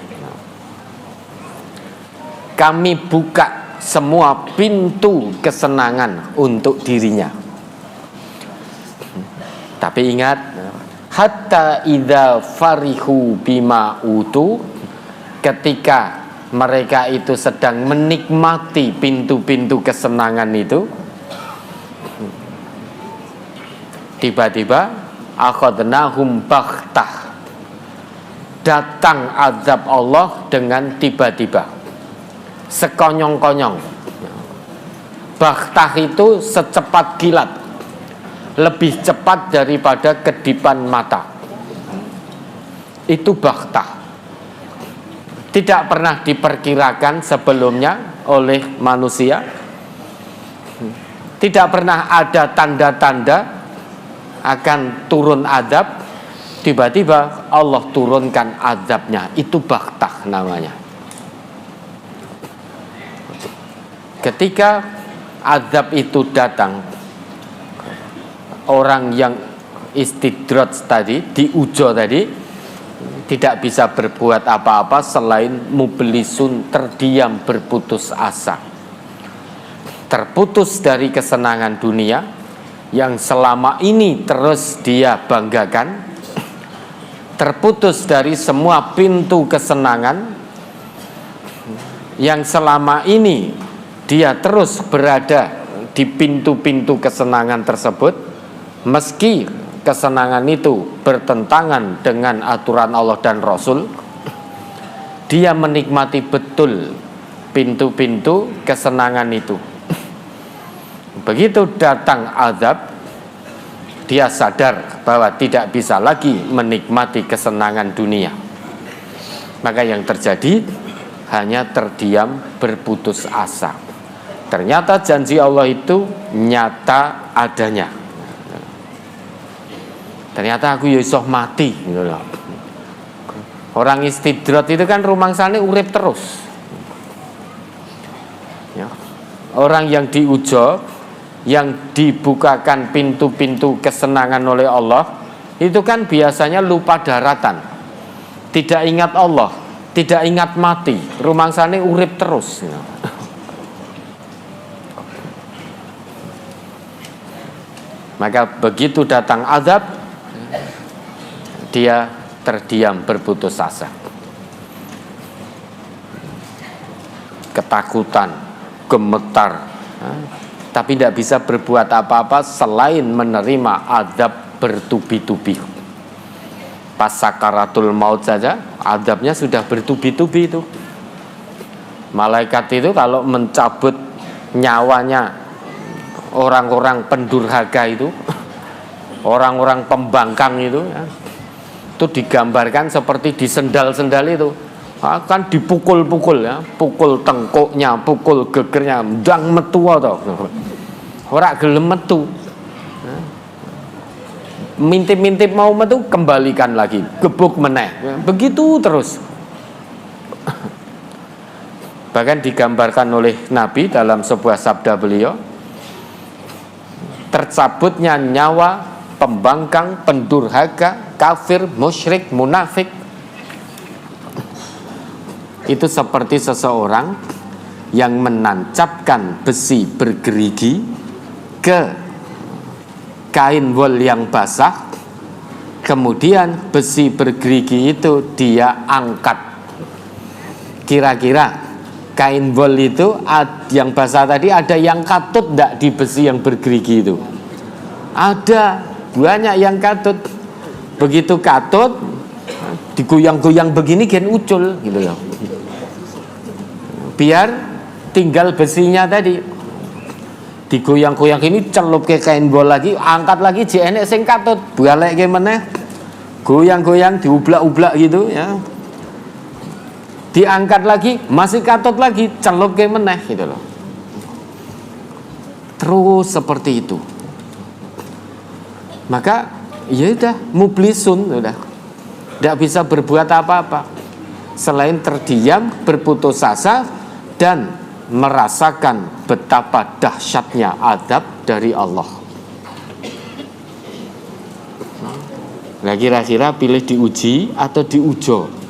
Kami buka semua pintu kesenangan untuk dirinya. Tapi ingat, hatta idza farihu bima utu, ketika mereka itu sedang menikmati pintu-pintu kesenangan itu, tiba-tiba akhadnahum baghtah, datang azab Allah dengan tiba-tiba, sekonyong-konyong. Baghtah itu secepat kilat, lebih cepat daripada kedipan mata. Itu baghtah, tidak pernah diperkirakan sebelumnya oleh manusia, tidak pernah ada tanda-tanda akan turun azab. Tiba-tiba Allah turunkan azabnya. Itu baghtah namanya. Ketika azab itu datang, orang yang istidraj tadi, diujo tadi, tidak bisa berbuat apa-apa selain mublisun, terdiam, berputus asa, terputus dari kesenangan dunia yang selama ini terus dia banggakan, terputus dari semua pintu kesenangan yang selama ini dia terus berada di pintu-pintu kesenangan tersebut, meski kesenangan itu bertentangan dengan aturan Allah dan Rasul. Dia menikmati betul pintu-pintu kesenangan itu. Begitu datang azab, dia sadar bahwa tidak bisa lagi menikmati kesenangan dunia. Maka yang terjadi hanya terdiam, berputus asa. Ternyata janji Allah itu nyata adanya. Ternyata aku ya iso mati gitu loh. Orang istidrat itu kan rumangsane urip terus. Ya. Orang yang diujo, yang dibukakan pintu-pintu kesenangan oleh Allah, itu kan biasanya lupa daratan, tidak ingat Allah, tidak ingat mati, rumangsane urip terus. Maka begitu datang azab, dia terdiam, berputus asa, ketakutan, gemetar, tapi tidak bisa berbuat apa-apa selain menerima azab bertubi-tubi. Pas sakaratul maut saja azabnya sudah bertubi-tubi itu. Malaikat itu kalau mencabut nyawanya orang-orang pendurhaka itu, orang-orang pembangkang itu, ya, itu digambarkan seperti di sendal-sendal itu, akan dipukul-pukul, ya, pukul tengkuknya, pukul gegernya, ndang metu to. Ora gelem metu. Mintip-mintip mau metu, kembalikan lagi, gebuk meneh. Begitu terus. Bahkan digambarkan oleh Nabi dalam sebuah sabda beliau, tercabutnya nyawa pembangkang, pendurhaka, kafir, musyrik, munafik, itu seperti seseorang yang menancapkan besi bergerigi ke kain wol yang basah, kemudian besi bergerigi itu dia angkat. Kira-kira kain bol itu yang basah tadi ada yang katut enggak di besi yang bergerigi itu? Ada, banyak yang katut. Begitu katut digoyang-goyang begini gen ucul gitu ya. Biar tinggal besinya tadi. Digoyang-goyang ini celup ke kain bol lagi, angkat lagi jenek sing katut, balik ke meneh. Goyang-goyang diublak-ublak gitu ya. Diangkat lagi, masih katut lagi, celup ke meneh gitu loh. Terus seperti itu. Maka ya udah mublisun udah. Tidak bisa berbuat apa-apa selain terdiam, berputus asa dan merasakan betapa dahsyatnya azab dari Allah. Nah, kira-kira pilih diuji atau diujo?